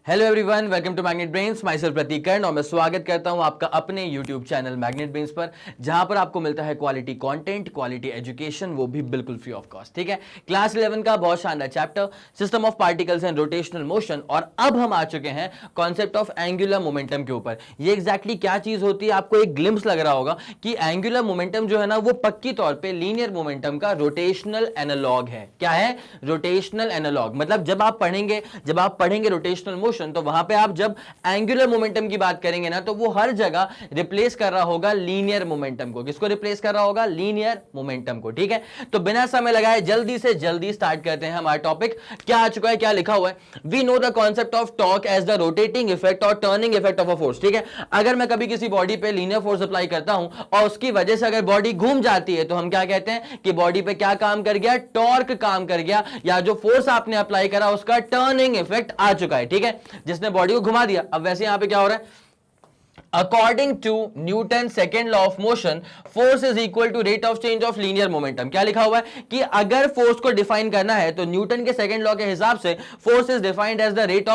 Hello everyone, welcome to magnet brains. Myself Prateek Karn और मैं स्वागत करता हूं आपका अपने यूट्यूब चैनल मैग्नेट ब्रेन्स पर, जहां पर आपको मिलता है क्वालिटी कंटेंट, क्वालिटी एजुकेशन, वो भी बिल्कुल फ्री ऑफ कॉस्ट। ठीक है, क्लास 11 का बहुत शानदार chapter system of particles and rotational motion, और अब हम आ चुके हैं कॉन्सेप्ट ऑफ एंगुलर मोमेंटम के ऊपर। ये एग्जैक्टली क्या चीज होती है, आपको एक ग्लिम्स लग रहा होगा कि एंगुलर मोमेंटम जो है ना, वो पक्की तौर पर लीनियर मोमेंटम का रोटेशनल एनालॉग है। क्या है? Rotational analogue. मतलब जब आप पढ़ेंगे रोटेशनल मोशन, तो वहां पे आप जब एंगुलर मोमेंटम की बात करेंगे ना, तो वो हर जगह रिप्लेस कर रहा होगा लीनियर मोमेंटम को। किसको रिप्लेस कर रहा होगा? लीनियर मोमेंटम को। ठीक है, तो बिना समय लगाए जल्दी से जल्दी स्टार्ट करते हैं हमारा टॉपिक। क्या आ चुका है, क्या लिखा हुआ है? We know the concept of torque as the rotating effect or turning effect of a force. ठीक है, अगर मैं कभी किसी बॉडी पे लीनियर फोर्स अप्लाई करता हूं और उसकी वजह से अगर बॉडी घूम जाती है, तो हम क्या कहते हैं कि बॉडी पे क्या काम कर गया? टॉर्क काम कर गया, या जो फोर्स आपने अप्लाई करा उसका टर्निंग इफेक्ट आ चुका है। ठीक है, जिसने बॉडी को घुमा दिया। अब वैसे यहां पे क्या हो रहा है? According to Newton's second law of motion, force is equal to rate of change of linear momentum। क्या लिखा हुआ है कि अगर फोर्स को डिफाइन करना है तो न्यूटन के सेकंड लॉ के हिसाब से force is defined as the rate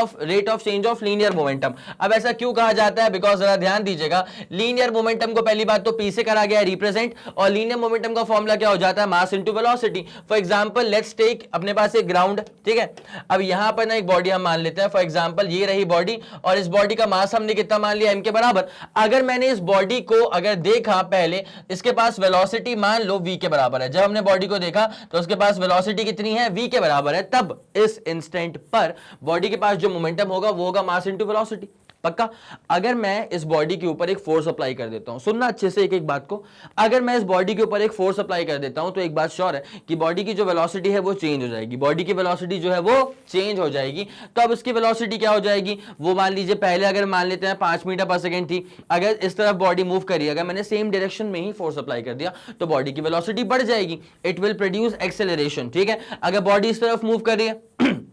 of change of linear momentum. अब ऐसा क्यों कहा जाता है? बिकॉज जरा ध्यान दीजिएगा, लीनियर मोमेंटम को पहली बात तो पी से करा गया है रिप्रेजेंट, और लीनियर मोमेंटम का फॉर्मूला क्या हो जाता है? Mass into velocity. For example let's take अपने पास एक ग्राउंड। ठीक है, अब यहां पर ना एक बॉडी हम मान लेते हैं। फॉर एग्जांपल ये रही बॉडी, और इस बॉडी का मास हमने कितना मान लिया? m के बराबर। अगर मैंने इस बॉडी को अगर देखा पहले, इसके पास वेलोसिटी मान लो v के बराबर है। जब हमने बॉडी को देखा तो उसके पास वेलोसिटी कितनी है? v के बराबर है। तब इस इंस्टेंट पर बॉडी के पास जो मोमेंटम होगा वो होगा मास इनटू वेलोसिटी। पक्का? अगर मैं इस बॉडी के ऊपर एक फोर्स अप्लाई कर देता हूं, सुनना अच्छे से एक एक बात को, अगर मैं इस बॉडी के ऊपर एक फोर्स अप्लाई कर देता हूं तो एक बात श्योर है कि बॉडी की जो वेलोसिटी है वो चेंज हो जाएगी। बॉडी की वेलोसिटी जो है वो चेंज हो जाएगी। तो अब इसकी वेलोसिटी क्या हो जाएगी? वो मान लीजिए पहले अगर मान लेते हैं 5 मीटर पर सेकेंड थी, अगर इस तरफ बॉडी मूव करी, अगर मैंने सेम डायरेक्शन में ही फोर्स अप्लाई कर दिया तो बॉडी की वेलोसिटी बढ़ जाएगी। It will produce acceleration. ठीक है, अगर बॉडी इस तरफ मूव कर रही है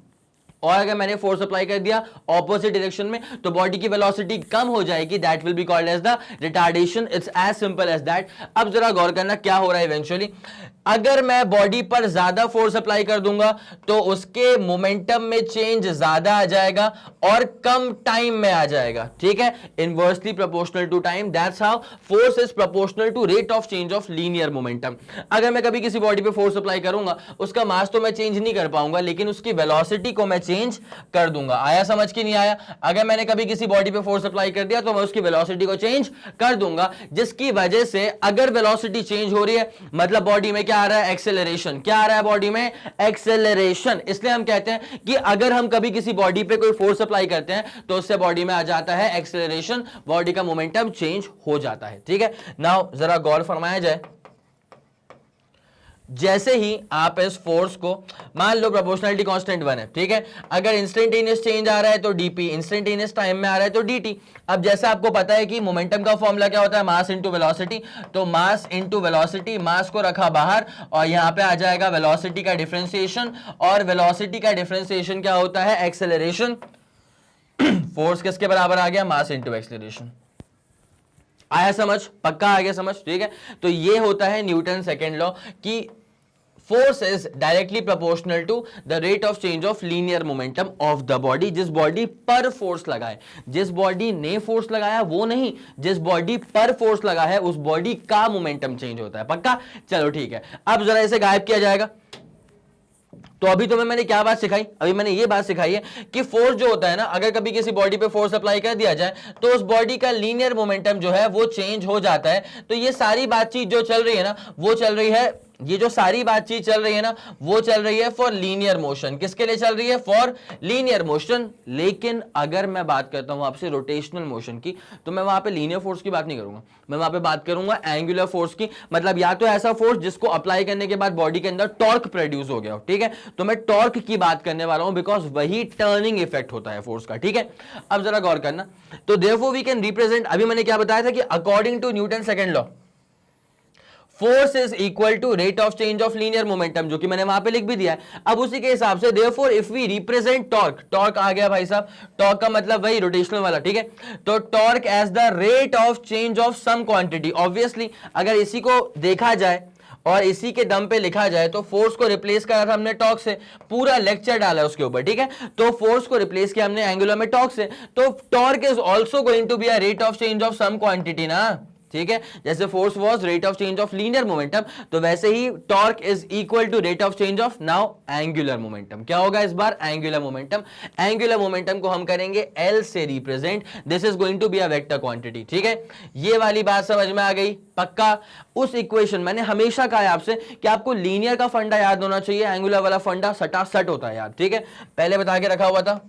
और अगर मैंने फोर्स अप्लाई कर दिया ऑपोजिट डायरेक्शन में, तो बॉडी की वेलोसिटी कम हो जाएगी। That will be called as the retardation. It's as simple as that. अब जरा गौर करना क्या हो रहा है इवेंचुअली। अगर मैं बॉडी पर ज्यादा फोर्स अप्लाई कर दूंगा तो उसके मोमेंटम में चेंज ज्यादा आ जाएगा और कम टाइम में आ जाएगा। ठीक है, inversely proportional to time. That's how force is proportional to rate of change of linear momentum. अगर मैं कभी किसी बॉडी पे फोर्स अप्लाई करूंगा, उसका मास तो मैं चेंज नहीं कर पाऊंगा, लेकिन उसकी वेलोसिटी को मैं चेंज कर दूंगा। आया समझ की नहीं आया? अगर मैंने कभी किसी बॉडी पे फोर्स अप्लाई कर दिया तो मैं उसकी वेलोसिटी को चेंज कर दूंगा, जिसकी वजह से अगर वेलोसिटी चेंज हो रही है मतलब बॉडी में क्या आ रहा है? एक्सेलरेशन। क्या आ रहा है बॉडी में? एक्सेलरेशन। इसलिए हम कहते हैं कि अगर हम कभी किसी बॉडी पे कोई फोर्स अप्लाई करते हैं तो उससे बॉडी में आ जाता है एक्सेलरेशन, बॉडी का मोमेंटम चेंज हो जाता है। ठीक है, नाउ जरा गौर फरमाया जाए। जैसे ही आप इस फोर्स को मान लो प्रोपोर्शनलिटी कांस्टेंट 1 है, ठीक है, अगर इंस्टेंटेनियस चेंज आ रहा है तो डीपी, इंस्टेंटेनियस टाइम में आ रहा है तो डीटी। अब जैसे आपको पता है कि मोमेंटम का फॉर्मूला क्या होता है? Mass into velocity. तो मास इनटू वेलोसिटी, मास को रखा बाहर और यहां पे आ जाएगा वेलोसिटी का डिफरेंशिएशन, और वेलोसिटी का डिफरेंशिएशन क्या होता है? एक्सेलरेशन। फोर्स किसके बराबर आ गया? Mass into acceleration. आया समझ? पक्का आ गया समझ? ठीक है, तो ये होता है न्यूटन सेकेंड लॉ कि force is directly proportional to the rate of change of linear momentum of the body. जिस बॉडी पर फोर्स लगा है, जिस बॉडी ने फोर्स लगाया वो नहीं, जिस बॉडी पर फोर्स लगा है उस बॉडी का मोमेंटम चेंज होता है। पक्का? चलो ठीक है, अब जरा इसे गायब किया जाएगा। तो अभी तुम्हें मैंने क्या बात सिखाई? अभी मैंने ये बात सिखाई है कि फोर्स जो होता है ना, अगर कभी किसी बॉडी पे फोर्स अप्लाई कर दिया जाए तो उस बॉडी का लीनियर मोमेंटम जो है वो चेंज हो जाता है। तो ये सारी बातचीत जो चल रही है ना, वो चल रही है, ये जो सारी बातचीत चल रही है ना, वो चल रही है फॉर लीनियर मोशन। किसके लिए चल रही है? For linear motion. लेकिन अगर मैं बात करता हूं आपसे रोटेशनल मोशन की, तो मैं वहां पे लीनियर फोर्स की बात नहीं करूंगा, मैं वहां पे बात करूंगा एंगुलर फोर्स की। मतलब या तो ऐसा फोर्स जिसको अप्लाई करने के बाद बॉडी के अंदर टॉर्क प्रोड्यूस हो गया हो। ठीक है, तो मैं टॉर्क की बात करने वाला हूं, बिकॉज वही टर्निंग इफेक्ट होता है फोर्स का। ठीक है, अब जरा गौर करना। तो देयरफॉर वी कैन रिप्रेजेंट, अभी मैंने क्या बताया था कि according to Newton second law, force is equal to rate of change of linear momentum, जो कि मैंने वहां पे लिख भी दिया है। अब उसी के हिसाब से therefore if we represent torque, torque आ गया भाई साहब, टॉर्क का मतलब वही रोटेशनल वाला। ठीक है, तो torque as the rate of change of some quantity. Obviously अगर इसी को देखा जाए और इसी के दम पे लिखा जाए तो फोर्स को रिप्लेस करा था हमने टॉर्क से, पूरा लेक्चर डाला है उसके ऊपर, ठीक है। तो फोर्स को रिप्लेस किया हमने एंगुलर में टॉर्क से, तो torque is also going to be a rate of change of some quantity ना, ठीक है। जैसे force was rate of change of linear momentum, तो वैसे ही torque is equal to rate of change of now angular momentum. क्या होगा इस बार? Angular momentum. एंगुलर मोमेंटम को हम करेंगे एल से represent, this is going to be a vector quantity, ठीक है। ये वाली बात समझ में आ गई पक्का? उस इक्वेशन, मैंने हमेशा कहा है आपसे कि आपको लीनियर का फंडा याद होना चाहिए, एंगुलर वाला फंडा सटा सट होता है यार, ठीक है। पहले बता के रखा हुआ था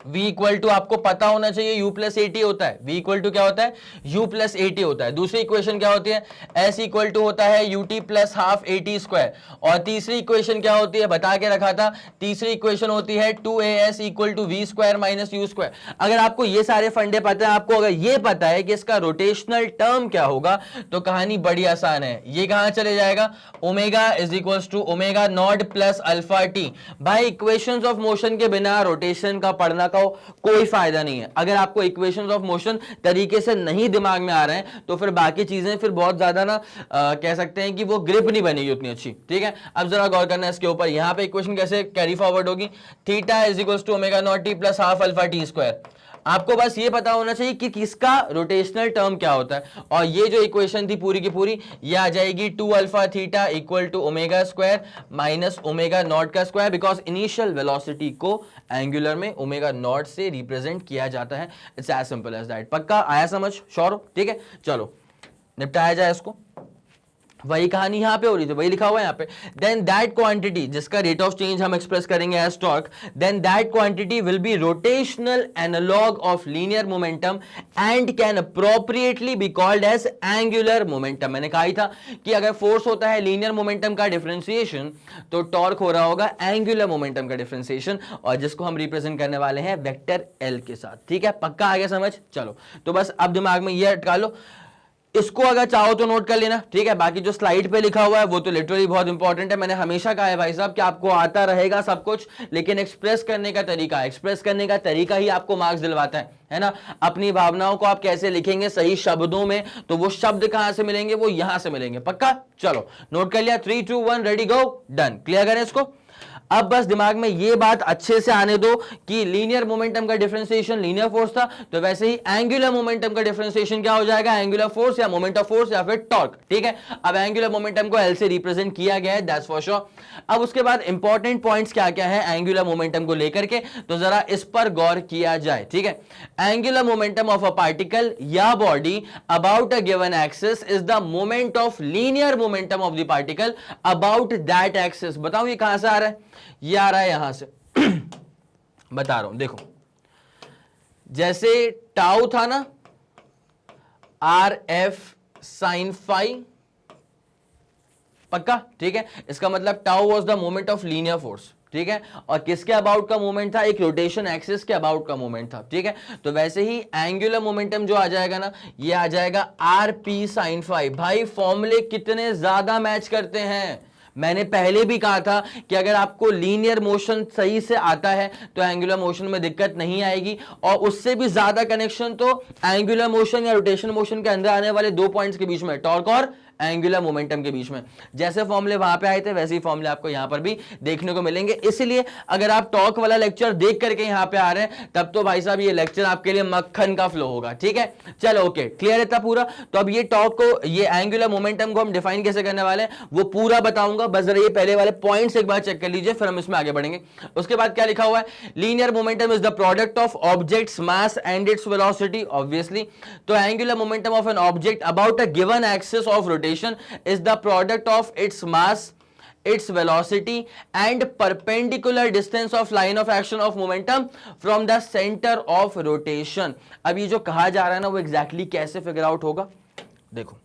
v इक्वल टू, आपको पता होना चाहिए u प्लस एटी होता है, v इक्वल टू क्या होता है? u प्लस एटी होता है। दूसरी इक्वेशन क्या होती है? s इक्वल टू होता है ut plus half eighty square. और तीसरी इक्वेशन क्या होती है? बता के रखा था, तीसरी इक्वेशन होती है 2as equal to v square minus u square. अगर आपको ये सारे फंडे पता है, आपको अगर ये पता है कि इसका रोटेशनल टर्म क्या होगा, तो कहानी बड़ी आसान है। ये कहां चले जाएगा? Omega is equal to omega naught plus alpha t. भाई इक्वेशंस ऑफ मोशन के बिना रोटेशन का पढ़ना का कोई फायदा नहीं है। अगर आपको इक्वेशंस ऑफ मोशन तरीके से नहीं दिमाग में आ रहे हैं, तो फिर बाकी चीजें फिर बहुत ज्यादा ना कह सकते हैं कि वो ग्रिप नहीं बनेगी उतनी अच्छी, ठीक है। अब जरा गौर करना है इसके ऊपर, यहां पे इक्वेशन कैसे कैरी फॉरवर्ड होगी? Theta is equal to omega naught t plus half alpha t square. आपको बस ये पता होना चाहिए कि किसका रोटेशनल टर्म क्या होता है। और ये जो इक्वेशन थी पूरी की पूरी, ये आ जाएगी 2 alpha theta equal to omega square minus omega naught का स्क्वायर, बिकॉज इनिशियल वेलोसिटी को एंगुलर में ओमेगा नॉट से रिप्रेजेंट किया जाता है। It's as simple as that. पक्का आया समझ? श्योर हो? ठीक है, चलो निपटाया जाए इसको। वही कहानी यहां पे हो रही थी, वही लिखा हुआ है यहां पे। देन दैट क्वांटिटी, जिसका रेट ऑफ चेंज हम एक्सप्रेस करेंगे as torque, then that quantity will be rotational analogue of linear momentum and can appropriately be called as angular momentum. मैंने कहा ही था कि अगर फोर्स होता है लीनियर मोमेंटम का डिफरेंशिएशन, तो टॉर्क हो रहा होगा एंगुलर मोमेंटम का डिफरेंशिएशन, और जिसको हम रिप्रेजेंट करने वाले हैं वेक्टर एल के साथ, ठीक है। पक्का आ गया समझ? चलो तो बस अब दिमाग में ये अटका लो, इसको अगर चाहो तो नोट कर लेना, ठीक है। बाकी जो स्लाइड पे लिखा हुआ है वो तो लिटरली बहुत इंपॉर्टेंट है। मैंने हमेशा कहा है भाई साहब कि आपको आता रहेगा सब कुछ, लेकिन एक्सप्रेस करने का तरीका ही आपको मार्क्स दिलवाता है ना। अपनी भावनाओं को आप कैसे लिखेंगे सही शब्दों में, तो वो शब्द कहां से मिलेंगे? वो यहां से मिलेंगे। पक्का? चलो नोट कर लिया? 3 2 1 रेडी गो डन। क्लियर करें इसको। अब बस दिमाग में ये बात अच्छे से आने दो कि लीनियर मोमेंटम का डिफरेंशिएशन लीनियर फोर्स था, तो वैसे ही एंगुलर मोमेंटम का डिफरेंशिएशन क्या हो जाएगा? एंगुलर फोर्स या मोमेंट ऑफ फोर्स या फिर टॉर्क, ठीक है। अब एंगुलर मोमेंटम को एल से रिप्रेजेंट किया गया है, दैट्स फॉर श्योर। अब उसके बाद इंपॉर्टेंट पॉइंट्स क्या क्या है एंगुलर मोमेंटम को लेकर के, तो जरा इस पर गौर किया जाए, ठीक है। Angular momentum of a particle या body about a given axis is the moment of linear momentum of the particle about that axis. बताओ ये कहां से आ रहा है? ये आ रहा है यहां से बता रहा हूं, देखो जैसे टाउ था ना, आर एफ साइन फाई, पक्का, ठीक है। इसका मतलब tau was the moment of linear force, ठीक है। और किसके अबाउट का मूवमेंट था? एक रोटेशन एक्सिस के अबाउट का मूवमेंट था, ठीक है। तो वैसे ही एंगुलर मोमेंटम जो आ जाएगा ना, ये आ जाएगा आर पी साइन फाई। भाई फॉर्मूले कितने ज्यादा मैच करते हैं। मैंने पहले भी कहा था कि अगर आपको लीनियर मोशन सही से आता है तो एंगुलर मोशन में दिक्कत नहीं आएगी, और उससे भी ज्यादा कनेक्शन तो एंगुलर मोशन या रोटेशन मोशन के अंदर आने वाले दो पॉइंट्स के बीच में, टॉर्क और एंगुलर मोमेंटम के बीच में। जैसे फॉर्मूले वहां पे आए थे वैसे ही फॉर्मूले आपको यहां पर भी देखने को मिलेंगे। इसलिए अगर आप टॉर्क वाला लेक्चर देख करके यहां पे आ रहे हैं, तब तो भाई साहब ये लेक्चर आपके लिए मक्खन का फ्लो होगा, ठीक है। चलो ओके, क्लियर है था पूरा। तो अब ये टॉर्क को, ये एंगुलर मोमेंटम को हम डिफाइन कैसे करने वाले हैं वो पूरा बताऊंगा। बस जरा ये पहले वाले पॉइंट्स एक बार चेक कर लीजिए, फिर हम इसमें आगे बढ़ेंगे। उसके बाद क्या लिखा हुआ है? Linear momentum is the product of object's mass and its velocity, obviously. तो angular momentum of an object about a given axis of rotation is the product of its mass, its velocity and perpendicular distance of line of action of momentum from the center of rotation। अब ये जो कहा जा रहा है ना, वो exactly कैसे फिगर आउट होगा? देखो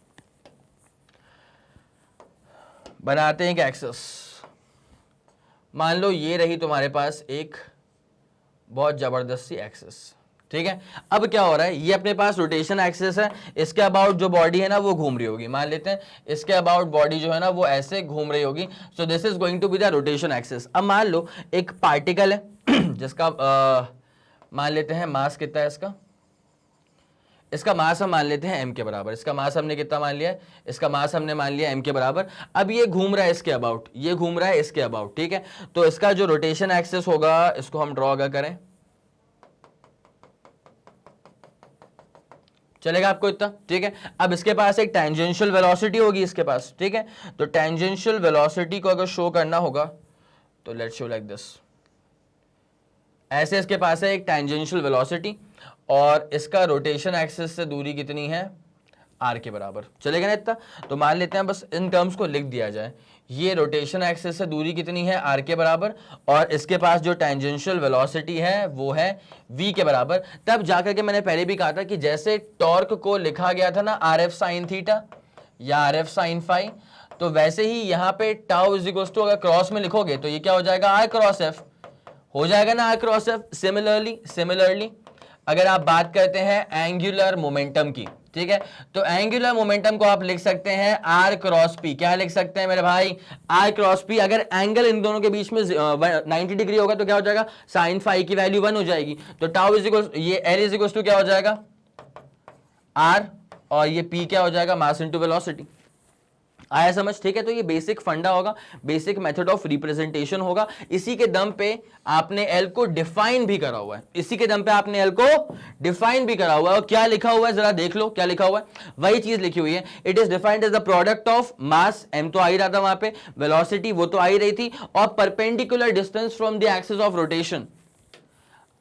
बनाते हैं एक एक्सिस। मान लो ये रही तुम्हारे पास एक बहुत जबरदस्त सी एक्सिस, ठीक है। अब क्या हो रहा है? ये अपने पास रोटेशन एक्सिस है, इसके अबाउट जो बॉडी है ना वो घूम रही होगी। मान लेते हैं इसके अबाउट बॉडी जो है ना वो ऐसे घूम रही होगी। So this is going to be the rotation axis. अब मान लो एक पार्टिकल है जिसका मान लेते हैं मास कितना है इसका, इसका मास हम मान लेते हैं m के बराबर। इसका मास हमने कितना मान लिया है? इसका मास हमने मान लिया m के बराबर। अब ये घूम रहा है इसके अबाउट, ये घूम रहा है इसके अबाउट, ठीक है। तो इसका जो रोटेशन एक्सिस होगा, इसको हम ड्रॉ अगर करें, चलेगा आपको इतना, ठीक है। अब इसके पास एक टेंजेंशियल वेलोसिटी होगी इसके पास, ठीक है। तो टेंजेंशियल वेलोसिटी को अगर शो करना होगा तो लेट्स शो लाइक दिस। ऐसे इसके पास है एक टेंजेंशियल वेलोसिटी और इसका रोटेशन एक्सिस से दूरी कितनी है? r के बराबर, चलेगा ना इतना। तो मान लेते हैं बस इन टर्म्स को लिख दिया जाए, ये रोटेशन एक्सिस से दूरी कितनी है? r के बराबर, और इसके पास जो टेंजेंशियल वेलोसिटी है वो है v के बराबर। तब जाकर के मैंने पहले भी कहा था कि जैसे टॉर्क को लिखा गया था ना rf साइन थीटा या rf साइन फाई, तो वैसे ही यहाँ पे टाउ इज इक्वल टू अगर क्रॉस में लिखोगे तो ये क्या हो जाएगा? r क्रॉस f हो जाएगा ना, r क्रॉस f। सिमिलरली अगर आप बात करते हैं एंगुलर मोमेंटम की, ठीक है, तो एंगुलर मोमेंटम को आप लिख सकते हैं r क्रॉस p। क्या लिख सकते हैं मेरे भाई? r cross p। अगर एंगल इन दोनों के बीच में 90 डिग्री होगा तो क्या हो जाएगा? साइन फाई की वैल्यू 1 हो जाएगी। तो टाउ इज इक्वल, ये l इज इक्वल टू क्या हो जाएगा? r, और ये p क्या हो जाएगा? मास इनटू वेलोसिटी। आया समझ, ठीक है। तो ये बेसिक फंडा होगा, बेसिक मेथड ऑफ रिप्रेजेंटेशन होगा। इसी के दम पे आपने एल को डिफाइन भी करा हुआ है, इसी के दम पे आपने एल को डिफाइन भी करा हुआ है। और क्या लिखा हुआ है जरा देख लो, क्या लिखा हुआ है? वही चीज लिखी हुई है, it is defined as the product of mass, m तो आ ही रहा था वहां पे, वेलोसिटी वो तो आ ही रही थी, और perpendicular distance from the axis of rotation.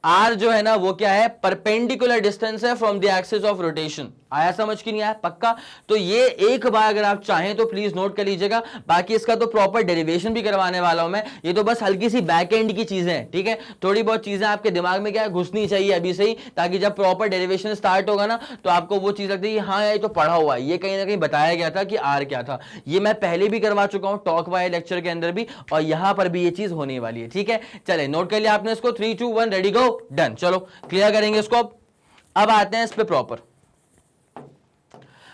R जो है ना वो क्या है? परपेंडिकुलर डिस्टेंस है from the axis of rotation. आया समझ की नहीं आया? पक्का। तो ये एक बार अगर आप चाहें तो प्लीज नोट कर लीजिएगा। बाकी इसका तो प्रॉपर डेरिवेशन भी करवाने वाला हूं मैं, ये तो बस हल्की सी बैक एंड की चीजें हैं, ठीक है। थोड़ी बहुत चीजें आपके दिमाग में क्या है घुसनी चाहिए अभी से ही, ताकि जब प्रॉपर डेरिवेशन स्टार्ट होगा ना तो आपको वो चीज लगती है हाँ ये तो पढ़ा हुआ है, ये कहीं ना कहीं बताया गया था कि आर क्या था। ये मैं पहले भी करवा चुका हूं टॉक वाले लेक्चर के अंदर भी, और यहां पर भी ये चीज होने वाली है, ठीक है। चले नोट कर लिया आपने इसको, 3 2 1 रेडी गो डन। चलो क्लियर करेंगे इसको। अब आते हैं इस पे प्रॉपर।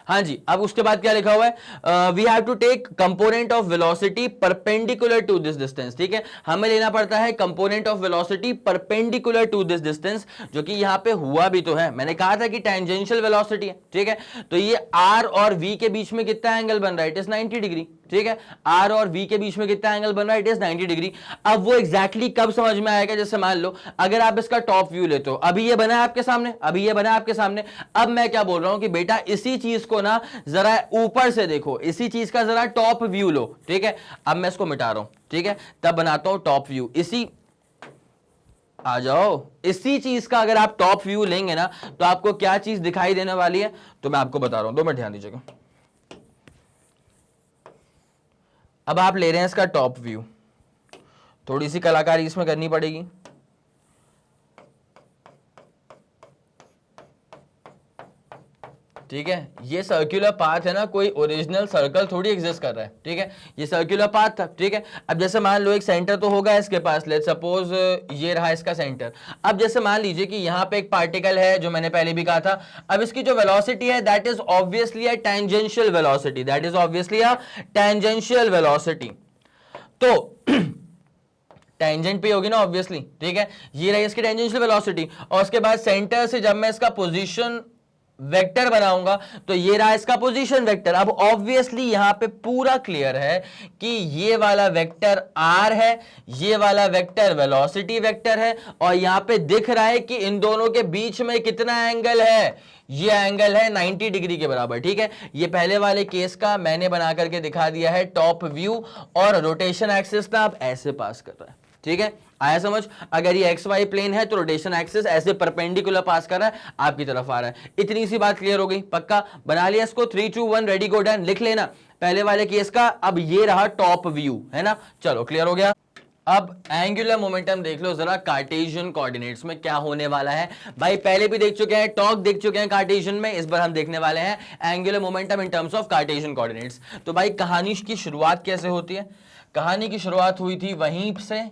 हाँ जी, अब उसके बाद क्या लिखा हुआ है? We have to take component of velocity perpendicular to this distance, ठीक है। हमें लेना पड़ता है component of velocity perpendicular to this distance, जो कि यहां पे हुआ भी तो है। मैंने कहा था कि टेंजेंशियल वेलोसिटी है, ठीक है। तो ये r और v के बीच में कितना एंगल बन रहा है? इट इज 90 डिग्री, ठीक है। r और v के बीच में कितना एंगल बन रहा है? It is 90 degree. अब वो एग्जैक्टली कब समझ में आएगा? जैसे मान लो अगर आप इसका टॉप व्यू लेते हो, अभी ये बना है आपके सामने, अभी ये बना है आपके सामने। अब मैं क्या बोल रहा हूं कि बेटा इसी चीज को ना जरा ऊपर से देखो, इसी चीज का जरा टॉप व्यू लो, ठीक है। अब मैं इसको मिटा रहा हूं, ठीक है, तब बनाता हूं टॉप व्यू। इसी आ जाओ, इसी चीज का अगर आप टॉप व्यू लेंगे ना तो आपको क्या चीज दिखाई देने वाली है तो मैं आपको बता रहा हूं, 2 मिनट ध्यान दीजिएगा। अब आप ले रहे हैं इसका टॉप व्यू, थोड़ी सी कलाकारी इसमें करनी पड़ेगी। ठीक है, ये सर्कुलर पाथ है ना, कोई ओरिजिनल सर्कल थोड़ी एग्जिस्ट कर रहा है, ठीक है। ये सर्कुलर पाथ था, ठीक है। अब जैसे मान लो एक सेंटर तो होगा इसके पास, लेट्स सपोज ये रहा इसका सेंटर। अब जैसे मान लीजिए कि यहाँ पे एक पार्टिकल है, जो मैंने पहले भी कहा था। अब इसकी जो वेलोसिटी है that is obviously a tangential velocity, that is obviously a tangential velocity. तो टेंजेंट पे होगी ना ऑब्वियसली, ठीक है। ये रही इसकी टेंजेंशियल वेलोसिटी, और उसके बाद सेंटर से जब मैं इसका पोजीशन वेक्टर बनाऊंगा तो ये रहा इसका पोजीशन वेक्टर। अब ऑब्वियसली यहां पे पूरा क्लियर है कि ये वाला वेक्टर r है, ये वाला वेक्टर वेलोसिटी वेक्टर है, और यहां पे दिख रहा है कि इन दोनों के बीच में कितना एंगल है? ये एंगल है 90 डिग्री के बराबर, ठीक है। ये पहले वाले केस का मैंने बना करके दिखा दिया है टॉप व्यू, और रोटेशन एक्सिस ना अब ऐसे पास कर रहा है, ठीक है। आया समझ? अगर ये एक्स वाई प्लेन है तो रोटेशन एक्सिस ऐसे परपेंडिकुलर पास कर रहा है, आपकी तरफ आ रहा है। इतनी सी बात क्लियर हो गई? पक्का बना लिया इसको, 3 2 1 रेडी गो डन। लिख लेना पहले वाले केस का। अब ये रहा टॉप व्यू, है ना। चलो क्लियर हो गया। अब एंगुलर मोमेंटम देख लो जरा कार्टेशियन कोऑर्डिनेट्स में क्या होने वाला है। भाई पहले भी देख चुके हैं, टॉक देख चुके हैं कार्टेशियन में, इस बार हम देखने वाले हैं angular momentum in terms of Cartesian coordinates. तो भाई कहानी की शुरुआत कैसे होती है? कहानी की शुरुआत हुई थी वहीं से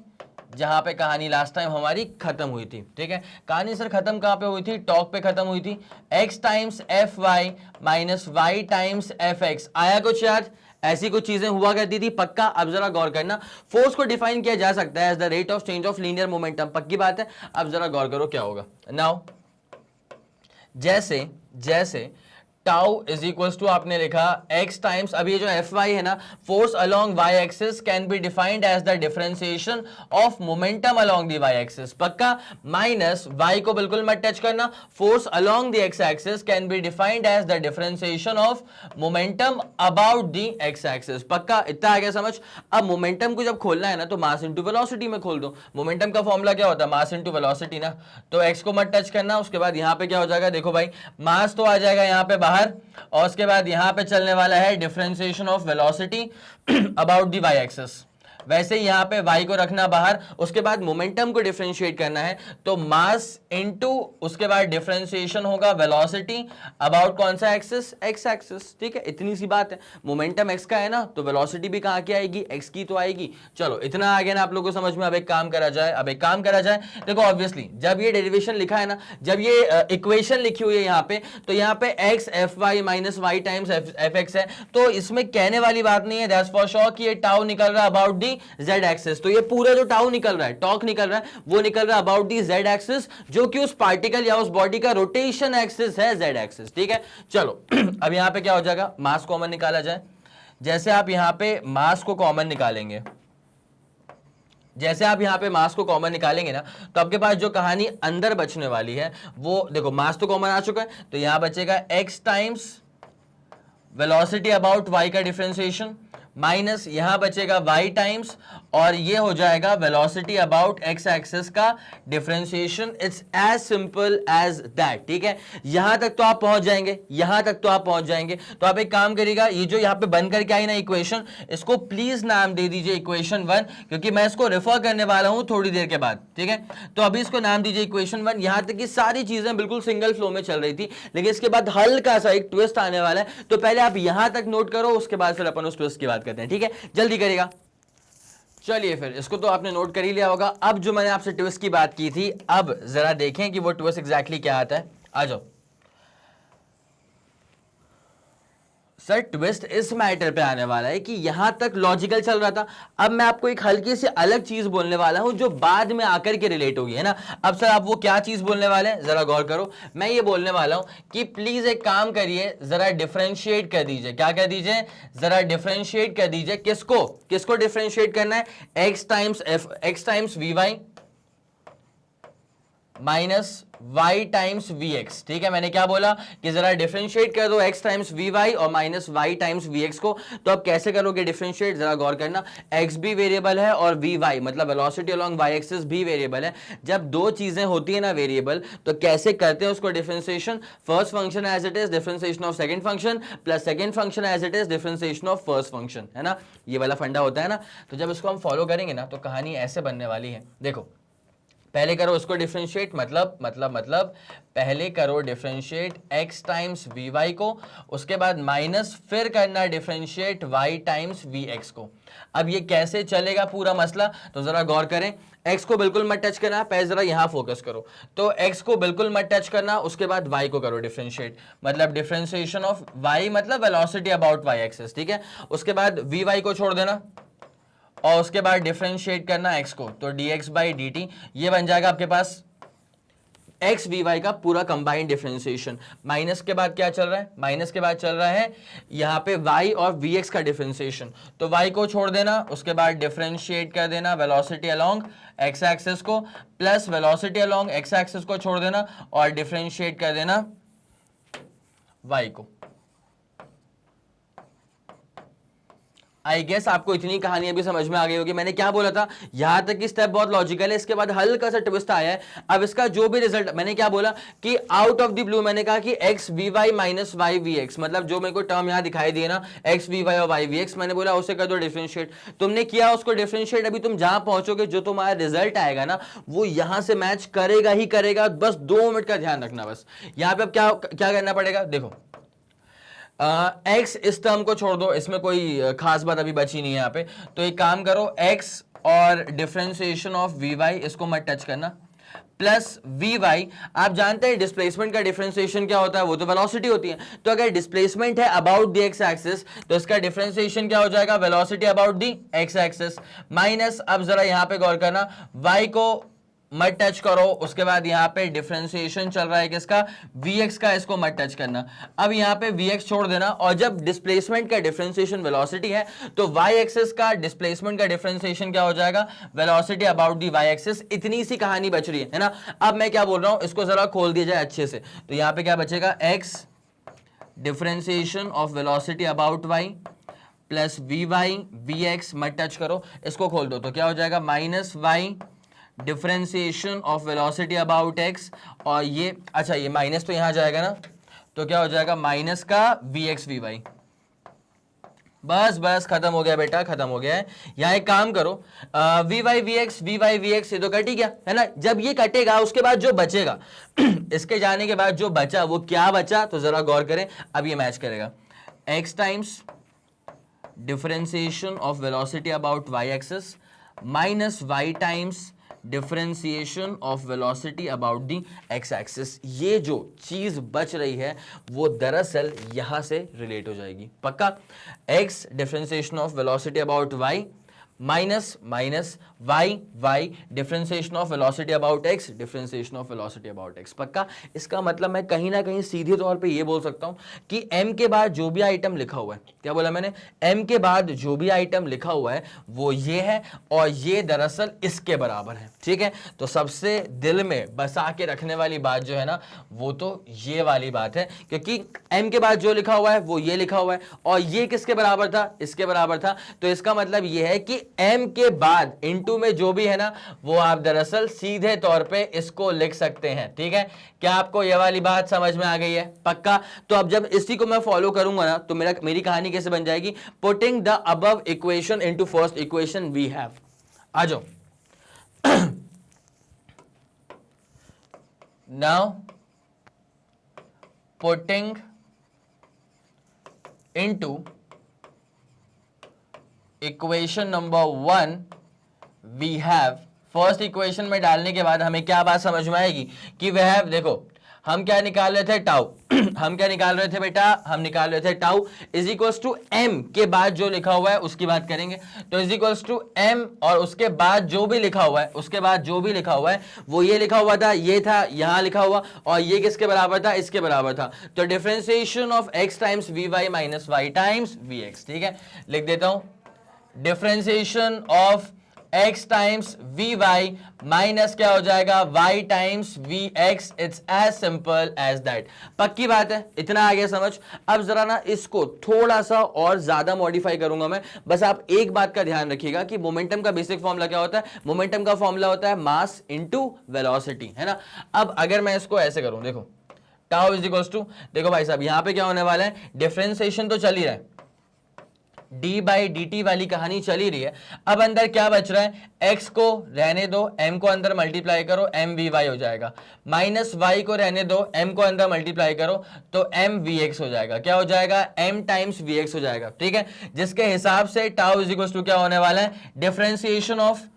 जहां पे कहानी लास्ट टाइम हमारी खत्म हुई थी, ठीक है। कहानी सर खत्म कहां पे हुई थी? टॉक पे खत्म हुई थी। x times f y minus y times f x. आया कुछ याद? ऐसी कुछ चीजें हुआ करती थी, पक्का। अब जरा गौर करना, फोर्स को डिफाइन किया जा सकता है as the rate of change of linear momentum, पक्की बात है। अब जरा गौर करो क्या होगा। नाउ जैसे जैसे टाउ इज इक्वल टू आपने लिखा x टाइम्स, अब ये जो एफ वाई है ना, force along y axis can be defined as the differentiation of momentum along the y axis, पक्का, माइनस y को बिल्कुल मत टच करना, force along the x axis can be defined as the differentiation of momentum about the x axis, पक्का, इतना आ गया समझ। अब मोमेंटम को जब खोलना है ना तो मास इंटू वेलोसिटी में खोल दो। मोमेंटम का फॉर्मूला क्या होता है, मास इंटू वेलोसिटी ना, तो x को मत टच करना। उसके बाद यहाँ पे क्या हो जाएगा, देखो भाई, मास तो आ जाएगा यहाँ पे बाहर, और उसके बाद यहां पे चलने वाला है differentiation of velocity about the Y axis. वैसे ही यहां पे y को रखना बाहर, उसके बाद मोमेंटम को डिफरेंशिएट करना है, तो मास इनटू उसके बाद डिफरेंशिएशन होगा वेलोसिटी अबाउट कौन सा एक्सिस, x एक्सिस, ठीक है, इतनी सी बात है। मोमेंटम x का है ना, तो वेलोसिटी भी कहां की आएगी, x की तो आएगी। चलो इतना आ गया ना आप लोगों को समझ में। अब एक काम करा जाए, देखो ऑब्वियसली जब ये डेरिवेशन लिखा है ना, जब ये इक्वेशन लिखी हुई है यहाँ पे, तो यहाँ पे x f y minus y times f x है, तो इसमें कहने वाली बात नहीं है, दैट्स फॉर श्योर कि ये टाउ निकल रहा है अबाउट दी z एक्सिस। तो ये पूरा जो टाउ निकल रहा है, टॉर्क निकल रहा है, वो निकल रहा है अबाउट दी z एक्सिस, जो कि उस पार्टिकल या उस बॉडी का रोटेशन एक्सिस है, z एक्सिस, ठीक है। चलो अब यहां पे क्या हो जाएगा, मास कॉमन निकाला जाए। जैसे आप यहां पे मास को कॉमन निकालेंगे, जैसे आप यहां पे मास को कॉमन निकालेंगे ना, तो आपके पास जो कहानी अंदर बचने वाली है वो देखो, मास तो कॉमन आ चुका है, तो यहां बचेगा x times velocity about y का डिफरेंशिएशन, माइनस यहां बचेगा y टाइम्स, और ये हो जाएगा वेलोसिटी अबाउट x एक्सिस का differentiation. It's as simple as that, ठीक है। यहां तक तो आप पहुंच जाएंगे, तो आप एक काम करिएगा, ये जो यहां पे बन करके आई ना इक्वेशन, इसको प्लीज नाम दे दीजिए इक्वेशन 1, क्योंकि मैं इसको रेफर करने वाला हूं थोड़ी देर के बाद, ठीक है। तो अभी इसको नाम दीजिए इक्वेशन 1। यहां तक की सारी चीजें बिल्कुल सिंगल फ्लो में चल रही थी, लेकिन इसके बाद हल्का सा एक ट्विस्ट आने वाला है, तो पहले आप यहां तक नोट करो, उसके बाद फिर अपन उस ट्विस्ट की बात करते हैं, ठीक है। जल्दी करेगा। चलिए फिर, इसको तो आपने नोट कर ही लिया होगा। अब जो मैंने आपसे ट्विस्ट की बात की थी, अब जरा देखें कि वो ट्विस्ट एग्जैक्टली क्या आता है। आ जाओ सर, ट्विस्ट इस मैटर पे आने वाला है कि यहां तक लॉजिकल चल रहा था, अब मैं आपको एक हल्की सी अलग चीज बोलने वाला हूं जो बाद में आकर के रिलेट होगी, है ना। अब सर आप वो क्या चीज बोलने वाले हैं, जरा गौर करो। मैं ये बोलने वाला हूं कि प्लीज एक काम करिए, जरा डिफरेंशिएट कर दीजिए। क्या कर दीजिए, जरा डिफरेंशिएट कर दीजिए। किसको डिफरेंशिएट करना है, x times v y minus y times v x, ठीक है। मैंने क्या बोला कि जरा डिफरेंशिएट कर दो x टाइम्स वी वाई और minus y times v x को। तो अब कैसे करोगे डिफरेंशिएट, जरा गौर करना। x भी वेरिएबल है और वी वाई मतलब वेलोसिटी अलोंग y एक्सिस भी वेरिएबल है। जब दो चीजें होती है ना वेरिएबल, तो कैसे करते हैं उसको differentiation, first function as it is differentiation of second function plus second function as it is differentiation of first function, है ना। ये वाला फंडा होता है ना। तो जब इसको हम फॉलो करेंगे ना, तो कहानी ऐसे बनने वाली है। देखो, पहले करो उसको डिफरेंशिएट, मतलब पहले करो differentiate x times v y को, उसके बाद माइनस फिर करना differentiate y times v x को। अब ये कैसे चलेगा पूरा मसला, तो जरा गौर करें। x को बिल्कुल मत टच करना, पहले जरा यहां फोकस करो। तो x को बिल्कुल मत टच करना, उसके बाद y को करो डिफरेंशिएट, मतलब डिफरेंशिएशन ऑफ y मतलब वेलोसिटी अबाउट y एक्सिस, ठीक है। उसके बाद वी वाई को छोड़ देना और उसके बाद डिफरेंशिएट करना x को, तो dx बाई dt ये बन जाएगा आपके पास x वी वाई का पूरा कंबाइंड डिफरेंशिएशन। माइनस के बाद क्या चल रहा है, माइनस के बाद चल रहा है यहाँ पे y और vx का डिफरेंशिएशन। तो y को छोड़ देना, उसके बाद डिफरेंशिएट कर देना वेलोसिटी अलोंग x एक्सिस को, plus velocity along x axis को छोड़ देना और डिफरेंशिएट कर देना y को। आई गेस आपको इतनी कहानी अभी समझ में आ गई होगी। मैंने क्या बोला था, यहां तक की स्टेप बहुत लॉजिकल है, इसके बाद हल्का सा ट्विस्ट आया है। अब इसका जो भी रिजल्ट, मैंने क्या बोला कि आउट ऑफ द ब्लू मैंने कहा कि x v y minus y v x, मतलब जो मेरे को टर्म यहां दिखाई दिए ना एक्स वी वाई और वाई वी एक्स, मैंने बोला उसे कर दो डिफरेंशिएट। तुमने किया उसको डिफरेंशिएट। अभी तुम जहां पहुंचोगे, जो तुम्हारा रिजल्ट आएगा ना, वो यहां से मैच करेगा ही करेगा। बस 2 मिनट का ध्यान रखना। बस यहां पे अब क्या करना पड़ेगा, देखो x इस टर्म को छोड़ दो, इसमें कोई खास बात अभी बची नहीं है यहाँ पे। तो एक काम करो, x और डिफरेंशिएशन ऑफ वी वाई इसको मत टच करना, प्लस वी वाई। आप जानते हैं डिस्प्लेसमेंट का डिफरेंशिएशन क्या होता है, वो तो वेलोसिटी होती है। तो अगर डिस्प्लेसमेंट है अबाउट द एक्स एक्सिस, तो इसका डिफरेंशिएशन क्या हो जाएगा, velocity about the x axis, minus, अब जरा यहां पे गौर करना, y को मत टच करो। उसके बाद यहाँ पे डिफरेंशिएशन चल रहा है किसका, Vx का, इसको मत टच करना। अब यहाँ पे Vx छोड़ देना, और जब डिस्प्लेसमेंट का डिफरेंशिएशन वेलोसिटी है तो y एक्सिस का डिस्प्लेसमेंट का डिफरेंशिएशन क्या हो जाएगा, velocity about the y axis. इतनी सी कहानी बच रही है ना। अब मैं क्या बोल रहा हूं, इसको जरा खोल दिया जाए अच्छे से। तो यहाँ पे क्या बचेगा, x differentiation of velocity about y plus vy vx, मत टच करो, इसको खोल दो तो क्या हो जाएगा, minus y differentiation of velocity about x, और ये अच्छा ये माइनस तो यहां जाएगा ना, तो क्या हो जाएगा माइनस का vx vy। बस बस खत्म हो गया बेटा, खत्म हो गया है। यहाँ एक काम करो, vy vx ये तो कट ही गया है ना। जब ये कटेगा उसके बाद जो बचेगा इसके जाने के बाद जो बचा वो क्या बचा, तो जरा गौर करें। अब ये मैच करेगा, x times differentiation of velocity about y axis minus y times differentiation of velocity about the x axis. ये जो चीज बच रही है वो दरअसल यहां से रिलेट हो जाएगी पक्का। x differentiation of velocity about y minus minus y differentiation of velocity about x differentiation of velocity about x पक्का। इसका मतलब मैं कहीं ना कहीं सीधे तौर पे ये बोल सकता हूं कि m के बाद जो भी आइटम लिखा हुआ है, क्या बोला मैंने, m के बाद जो भी आइटम लिखा हुआ है वो ये है, और ये दरअसल इसके बराबर है। ठीक है, तो सबसे दिल में बसा के रखने वाली बात जो है ना वो तो ये वाली बात है, क्योंकि m के बाद जो लिखा हुआ है वो ये लिखा हुआ है, और ये किसके बराबर था, इसके बराबर था। तो इसका मतलब ये है कि m के बाद इनटू में जो भी है ना वो आप दरअसल सीधे तौर पे इसको लिख सकते हैं। ठीक है, क्या आपको ये वाली बात समझ में आ गई है पक्का। तो अब जब इसी को मैं फॉलो करूंगा ना तो मेरी कहानी कैसे बन जाएगी, putting the above equation into first equation we have. आ जाओ now putting into equation number 1 we have. First equation में डालने के बाद हमें क्या बात समझ में आएगी कि वी हैव, देखो हम क्या निकाल रहे थे, टाउ हम क्या निकाल रहे थे बेटा, हम निकाल रहे थे tau is equals to m के बाद जो लिखा हुआ है उसकी बात करेंगे। तो इज इक्वल्स टू एम और उसके बाद जो भी लिखा हुआ है, उसके बाद जो भी लिखा हुआ है वो ये लिखा हुआ था, ये था यहां लिखा हुआ, और ये किसके बराबर था, इसके बराबर था। तो differentiation of x times v y minus y times v x. ठीक है, लिख देता हूं, differentiation of x times v y minus क्या हो जाएगा y times v x. It's as simple as that. पक्की बात है, इतना आ गया समझ। अब जरा ना इसको थोड़ा सा और ज्यादा मॉडिफाई करूंगा मैं। बस आप एक बात का ध्यान रखिएगा कि मोमेंटम का बेसिक फॉर्मूला क्या होता है, मोमेंटम का फॉर्मूला होता है मास इनटू वेलोसिटी, है ना। अब अगर मैं इसको ऐसे करूं, देखो टाउ इज इक्वल्स टू, देखो भाई साहब यहां पे क्या होने वाला है, डिफरेंशिएशन तो चल ही रहा है, डी बाई डी टी वाली कहानी चली रही है। अब अंदर क्या बच रहा है, x को रहने दो, m को अंदर मल्टीप्लाई करो, m वी वाई हो जाएगा, माइनस y को रहने दो, m को अंदर मल्टीप्लाई करो तो m वी एक्स हो जाएगा। क्या हो जाएगा, m टाइम्स वी एक्स हो जाएगा। ठीक है, जिसके हिसाब से टाउ इज इक्वल टू क्या होने वाला है, डिफरेंशिएशन ऑफ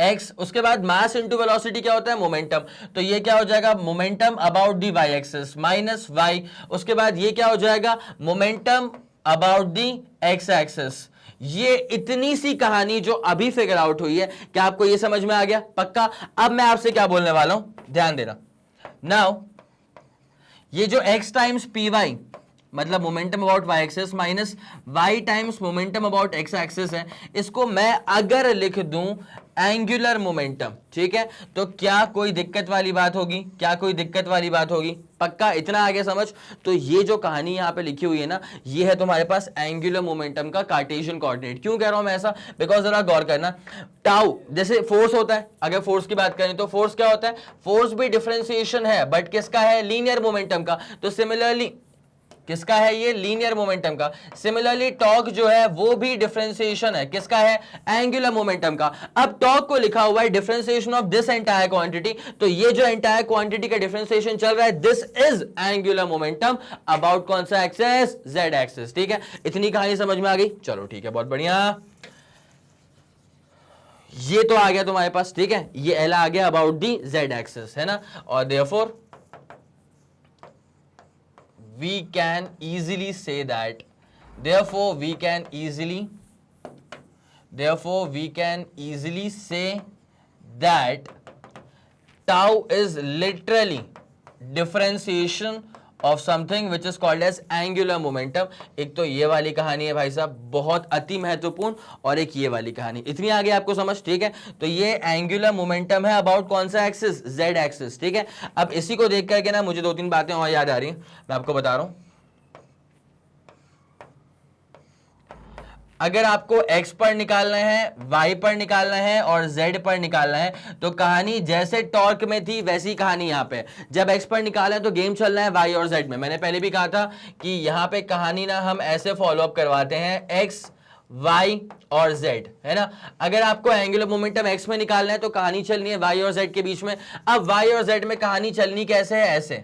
x, उसके बाद मास इंटू वेलोसिटी क्या होता है, मोमेंटम। तो ये क्या हो जाएगा, momentum about the y axis minus y, उसके बाद ये क्या हो जाएगा, momentum about the x axis. ये इतनी सी कहानी जो अभी फिगर आउट हुई है, क्या आपको ये समझ में आ गया पक्का। अब मैं आपसे क्या बोलने वाला हूं, ध्यान देना। नाउ ये जो x टाइम्स पी वाई मतलब momentum about y axis minus y times momentum about x axis है, इसको मैं अगर लिख दूं एंगुलर मोमेंटम, ठीक है, तो क्या कोई दिक्कत वाली बात होगी, क्या कोई दिक्कत वाली बात होगी पक्का। इतना आगे समझ। तो ये जो कहानी यहां पे लिखी हुई है ना, ये है तुम्हारे पास एंगुलर मोमेंटम का कार्टेशियन कोऑर्डिनेट। क्यों कह रहा हूं मैं ऐसा, बिकॉज जरा गौर करना, टाउ जैसे फोर्स होता है, अगर फोर्स की बात करें तो फोर्स क्या होता है, फोर्स भी डिफरेंशिएशन है, बट किसका है, लीनियर मोमेंटम का। तो सिमिलरली किसका है, ये लीनियर मोमेंटम का। सिमिलरली टॉर्क जो है वो भी डिफरेंशिएशन है, किसका है, एंगुलर मोमेंटम का। अब टॉर्क को लिखा हुआ है differentiation of this entire quantity, तो ये जो एंटायर क्वांटिटी का डिफरेंशिएशन चल रहा है, this is angular momentum about कौन सा एक्सिस, जेड एक्सिस। ठीक है, इतनी कहानी समझ में आ गई, चलो ठीक है, बहुत बढ़िया। ये तो आ गया तुम्हारे पास, ठीक है, ये एल आ गया अबाउट दी जेड एक्सिस, है ना। और therefore we can easily say that, therefore we can easily say that tau is literally differentiation of something which is called as angular momentum। एक तो ये वाली कहानी है भाई साहब बहुत अति महत्वपूर्ण, और एक ये वाली कहानी। इतनी आगे आपको समझ, ठीक है। तो ये एंगुलर मोमेंटम है अबाउट कौन सा एक्सिस, जेड एक्सिस, ठीक है। अब इसी को देख करके ना मुझे दो तीन बातें और याद आ रही हैं, मैं आपको बता रहा हूं। अगर आपको x पर निकालना है, y पर निकालना है और z पर निकालना है, तो कहानी जैसे टॉर्क में थी वैसी कहानी यहां पे। जब x पर निकालना है तो गेम चलना है y और z में। मैंने पहले भी कहा था कि यहां पे कहानी ना हम ऐसे फॉलो अप करवाते हैं, x y और z, है ना। अगर आपको एंगुलर मोमेंटम x में निकालना है तो कहानी चलनी है y और z के बीच में। अब y और z में कहानी चलनी कैसे है, ऐसे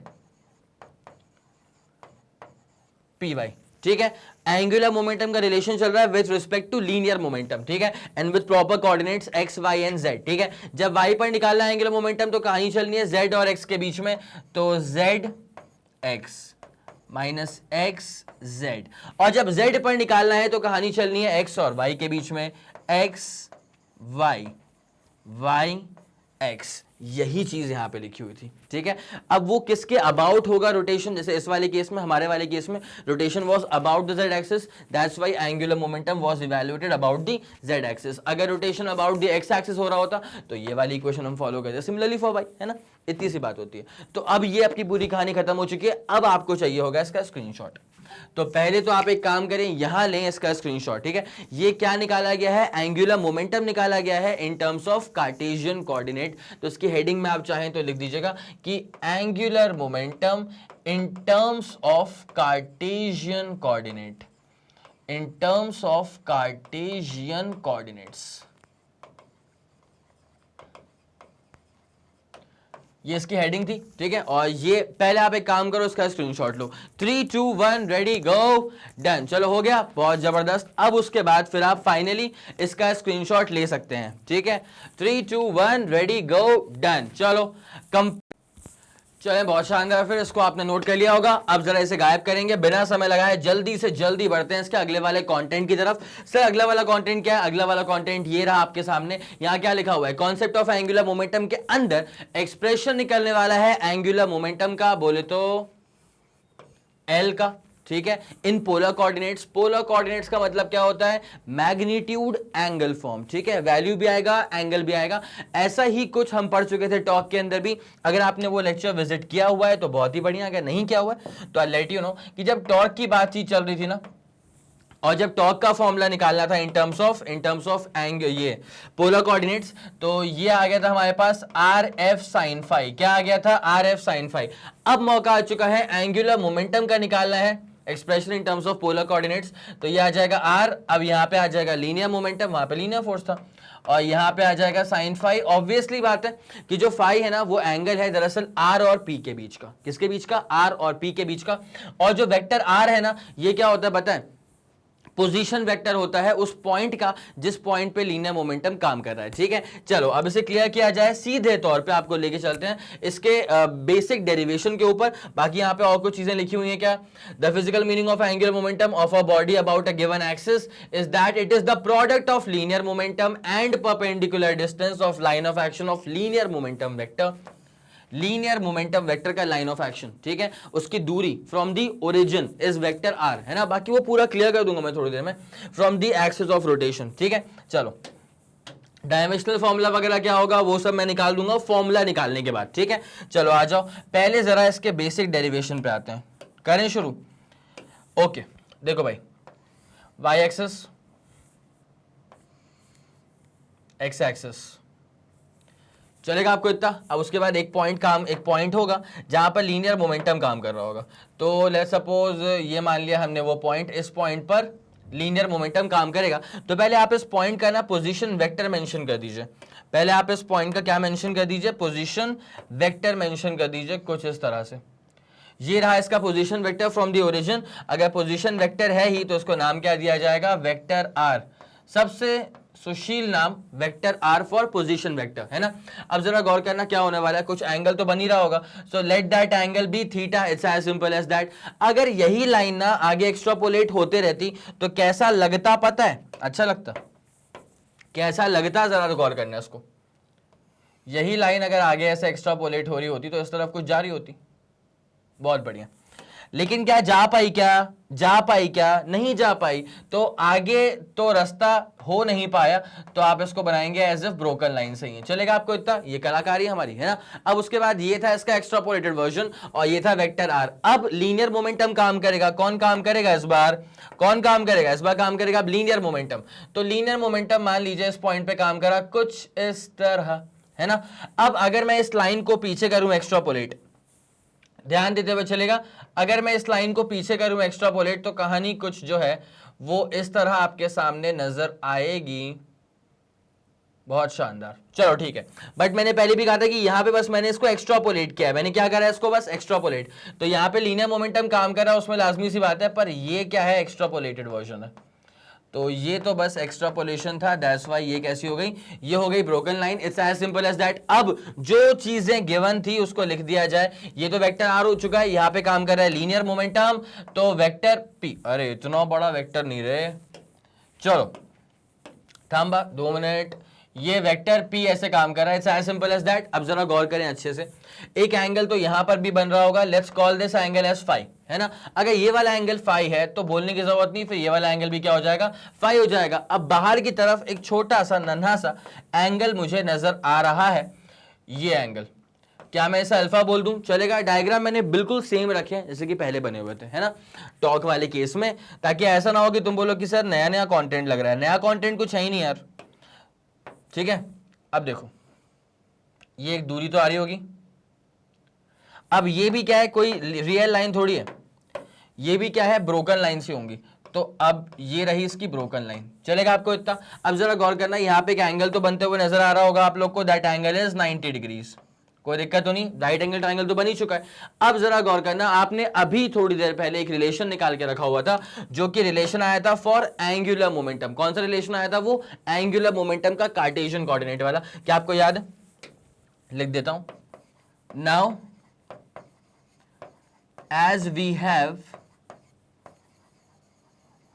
पी वाई, ठीक है। एंगुलर मोमेंटम का रिलेशन चल रहा है with respect to linear momentum, ठीक है, and with proper coordinates x y and z, ठीक है। जब वाई पर निकालना है एंगुलर मोमेंटम तो कहानी चलनी है जेड और एक्स के बीच में, तो Z x minus x Z. और जब जेड पर निकालना है तो कहानी चलनी है एक्स और वाई के बीच में, एक्स वाई वाई एक्स। यही चीज यहां पे लिखी हुई थी, ठीक है। अब वो किसके अबाउट होगा रोटेशन, जैसे इस वाले केस में, हमारे वाले केस में rotation was about the Z axis, that's why angular momentum was evaluated about the Z axis. अगर rotation about the x axis हो रहा होता तो ये वाली इक्वेशन हम फॉलो करते, सिमिलरली फॉर वाई, है ना। इतनी सी बात होती है। तो अब ये आपकी पूरी कहानी खत्म हो चुकी है। अब आपको चाहिए होगा इसका स्क्रीनशॉट। तो पहले तो आप एक काम करें, यहां लें इसका स्क्रीनशॉट, ठीक है। ये क्या निकाला गया है, एंगुलर मोमेंटम निकाला गया है इन टर्म्स ऑफ कार्टेशियन कोऑर्डिनेट। तो इसकी हेडिंग में आप चाहें तो लिख दीजिएगा कि angular momentum in terms of Cartesian coordinate, in terms of Cartesian coordinates. ये इसकी हेडिंग थी, ठीक है। और ये पहले आप एक काम करो, इसका स्क्रीनशॉट लो। 3 2 1 रेडी गो डन। चलो हो गया, बहुत जबरदस्त। अब उसके बाद फिर आप फाइनली इसका स्क्रीनशॉट ले सकते हैं, ठीक है। 3 2 1 रेडी गो डन। चलो चलें, बहुत शानदार। फिर इसको आपने नोट कर लिया होगा। अब जरा इसे गायब करेंगे, बिना समय लगाए जल्दी से जल्दी बढ़ते हैं इसके अगले वाले कंटेंट की तरफ। सर अगला वाला कंटेंट क्या है, अगला वाला कंटेंट ये रहा आपके सामने। यहां क्या लिखा हुआ है, कॉन्सेप्ट ऑफ एंगुलर मोमेंटम के अंदर एक्सप्रेशन निकलने वाला है एंगुलर मोमेंटम का, बोले तो एल का, ठीक है, in polar coordinates. Polar coordinates का मतलब क्या होता है, मैग्नीट्यूड एंगल फॉर्म, ठीक है। वैल्यू भी आएगा, एंगल भी आएगा। ऐसा ही कुछ हम पढ़ चुके थे टॉक के अंदर भी। अगर आपने वो लेक्चर विजिट किया हुआ है तो बहुत ही बढ़िया, अगर नहीं किया हुआ है तो आई लेट यू नो कि जब टॉर्क की बातचीत चल रही थी ना, और जब टॉर्क का फॉर्मूला निकालना था इन टर्म्स ऑफ एंगल, ये पोलर कोऑर्डिनेट्स, तो ये आ गया था हमारे पास आर एफ साइन फाई। क्या आ गया था, आर एफ साइन फाई। अब मौका आ चुका है एंगुलर मोमेंटम का निकालना है, expression in terms of polar coordinates. तो ये आ जाएगा आर, अब यहाँ पे आ जाएगा लीनियर मोमेंटम, वहां पे लीनियर फोर्स था, और यहाँ पे आ जाएगा साइन फाई। ऑब्वियसली बात है कि जो फाई है ना वो एंगल है दरअसल आर और पी के बीच का। किसके बीच का, आर और पी के बीच का। और जो वेक्टर आर है ना, ये क्या होता है बताएं, पोजीशन वेक्टर होता है उस पॉइंट का जिस पॉइंट पे लीनियर मोमेंटम काम कर रहा है, ठीक है। चलो अब इसे क्लियर किया जाए, सीधे तौर पे आपको लेके चलते हैं इसके बेसिक डेरिवेशन के ऊपर। बाकी यहाँ पे और कुछ चीजें लिखी हुई हैं क्या, the physical meaning of angular momentum of a body about a given axis is that it is the product of linear momentum and perpendicular distance of line of action of linear momentum vector. Linear momentum vector का line of action, ठीक है, उसकी दूरी from the origin is vector r, है ना। बाकी वो पूरा क्लियर कर दूंगा मैं थोड़ी देर में, from the axis of rotation, ठीक है। चलो डायमेंशनल फॉर्मूला वगैरह क्या होगा वो सब मैं निकाल दूंगा फॉर्मूला निकालने के बाद, ठीक है। चलो आ जाओ, पहले जरा इसके बेसिक डेरिवेशन पे आते हैं, करें शुरू। ओके देखो भाई, वाई एक्सिस, एक्स एक्सिस, चलेगा आपको इतना। अब उसके बाद एक पॉइंट होगा जहां पर लीनियर मोमेंटम काम कर रहा होगा। तो लेट्स सपोज ये मान लिया हमने वो पॉइंट, इस पॉइंट पर लीनियर मोमेंटम काम करेगा। तो पहले आप इस पॉइंट का ना पोजीशन वेक्टर मेंशन कर दीजिए। पहले आप इस पॉइंट का क्या मेंशन कर दीजिए, पोजीशन वेक्टर मेंशन कर दीजिए, कुछ इस तरह से। ये रहा इसका position vector from the origin. अगर पोजीशन वेक्टर है ही तो इसको नाम क्या दिया जाएगा, वेक्टर आर। सबसे सुशील नाम vector r for position vector, है ना। अब जरा गौर करना क्या होने वाला है, कुछ एंगल तो बन ही रहा होगा। So let that angle be theta, it's as simple as that. अगर यही लाइन ना आगे एक्स्ट्रापोलेट होते रहती तो कैसा लगता पता है, अच्छा लगता, कैसा लगता, जरा गौर करना इसको। यही लाइन अगर आगे ऐसे एक्स्ट्रापोलेट हो रही होती तो इस तरफ कुछ जा रही होती। बहुत बढ़िया। लेकिन क्या जा पाई, क्या नहीं जा पाई, तो आगे तो रास्ता हो नहीं पाया, तो आप इसको बनाएंगे एज इफ ब्रोकन लाइन से ही चलेगा आपको इतना। ये कलाकारी हमारी है ना। अब उसके बाद ये था इसका एक्स्ट्रापोलेटेड वर्जन और ये था वेक्टर आर। अब लीनियर मोमेंटम काम करेगा। कौन काम करेगा इस बार? कौन काम करेगा इस बार? काम करेगा अब लीनियर मोमेंटम। तो लीनियर मोमेंटम मान लीजिए इस पॉइंट पे काम करा कुछ इस तरह, है ना। अब अगर मैं इस लाइन को पीछे करूं एक्स्ट्रापोलेट, ध्यान देते हुए चलेगा, अगर मैं इस लाइन को पीछे करूं एक्स्ट्रापोलेट तो कहानी कुछ जो है वो इस तरह आपके सामने नजर आएगी। बहुत शानदार, चलो ठीक है। बट मैंने पहले भी कहा था कि यहां पे बस मैंने इसको एक्स्ट्रापोलेट किया है। मैंने क्या करा है इसको बस एक्स्ट्रापोलेट, तो यहां पे लीनियर मोमेंटम काम कर रहा है उसमें लाजमी सी बात है, पर ये क्या है? एक्स्ट्रापोलेटेड वर्जन है। तो ये तो बस एक्स्ट्रापोलेशन था, दैट्स वाई ये कैसी हो गई? ये हो गई broken line. It's as simple as that. अब जो चीजें गिवन थी उसको लिख दिया जाए। ये तो वेक्टर आर हो चुका है, यहां पे काम कर रहा है लीनियर मोमेंटम, तो वेक्टर पी। अरे इतना बड़ा वेक्टर नहीं रहे, चलो थांबा 2 मिनट। ये वेक्टर पी ऐसे काम कर रहा है, it's as simple as that. अब जरा गौर करें अच्छे से, एक एंगल तो यहां पर भी बन रहा होगा, let's call this angle as phi, है ना। अगर ये वाला एंगल फाई है तो बोलने की जरूरत नहीं, फिर ये वाला एंगल भी क्या हो जाएगा? फाई हो जाएगा। अब बाहर की तरफ एक छोटा सा नन्हा सा एंगल मुझे नजर आ रहा है, ये एंगल, क्या मैं इसे अल्फा बोल दूं? चलेगा। डायग्राम मैंने बिल्कुल सेम रखे हैं जैसे कि पहले बने हुए थे, है ना, टॉक वाले केस में, ताकि ऐसा ना हो कि तुम बोलो कि सर नया नया कंटेंट लग रहा है। नया कंटेंट कुछ है ही नहीं यार, ठीक है। अब देखो ये एक दूरी तो आ रही होगी, अब ये भी क्या है? कोई रियल लाइन थोड़ी है, ये भी क्या है? ब्रोकन लाइन से होंगी। तो अब ये रही इसकी ब्रोकन लाइन, चलेगा आपको इतना। अब जरा गौर करना, यहां पे एक एंगल तो बनते हुए नजर आ रहा होगा आप लोग को, दैट एंगल इज 90 डिग्रीज। कोई दिक्कत तो नहीं, राइट एंगल ट्राइंगल तो बन ही चुका है। अब जरा गौर करना, आपने अभी थोड़ी देर पहले एक रिलेशन निकाल के रखा हुआ था, जो कि रिलेशन आया था फॉर एंगुलर मोमेंटम। कौन सा रिलेशन आया था? वो एंगुलर मोमेंटम का कार्टेशियन कोऑर्डिनेट वाला। क्या आपको याद है? लिख देता हूं। Now as we have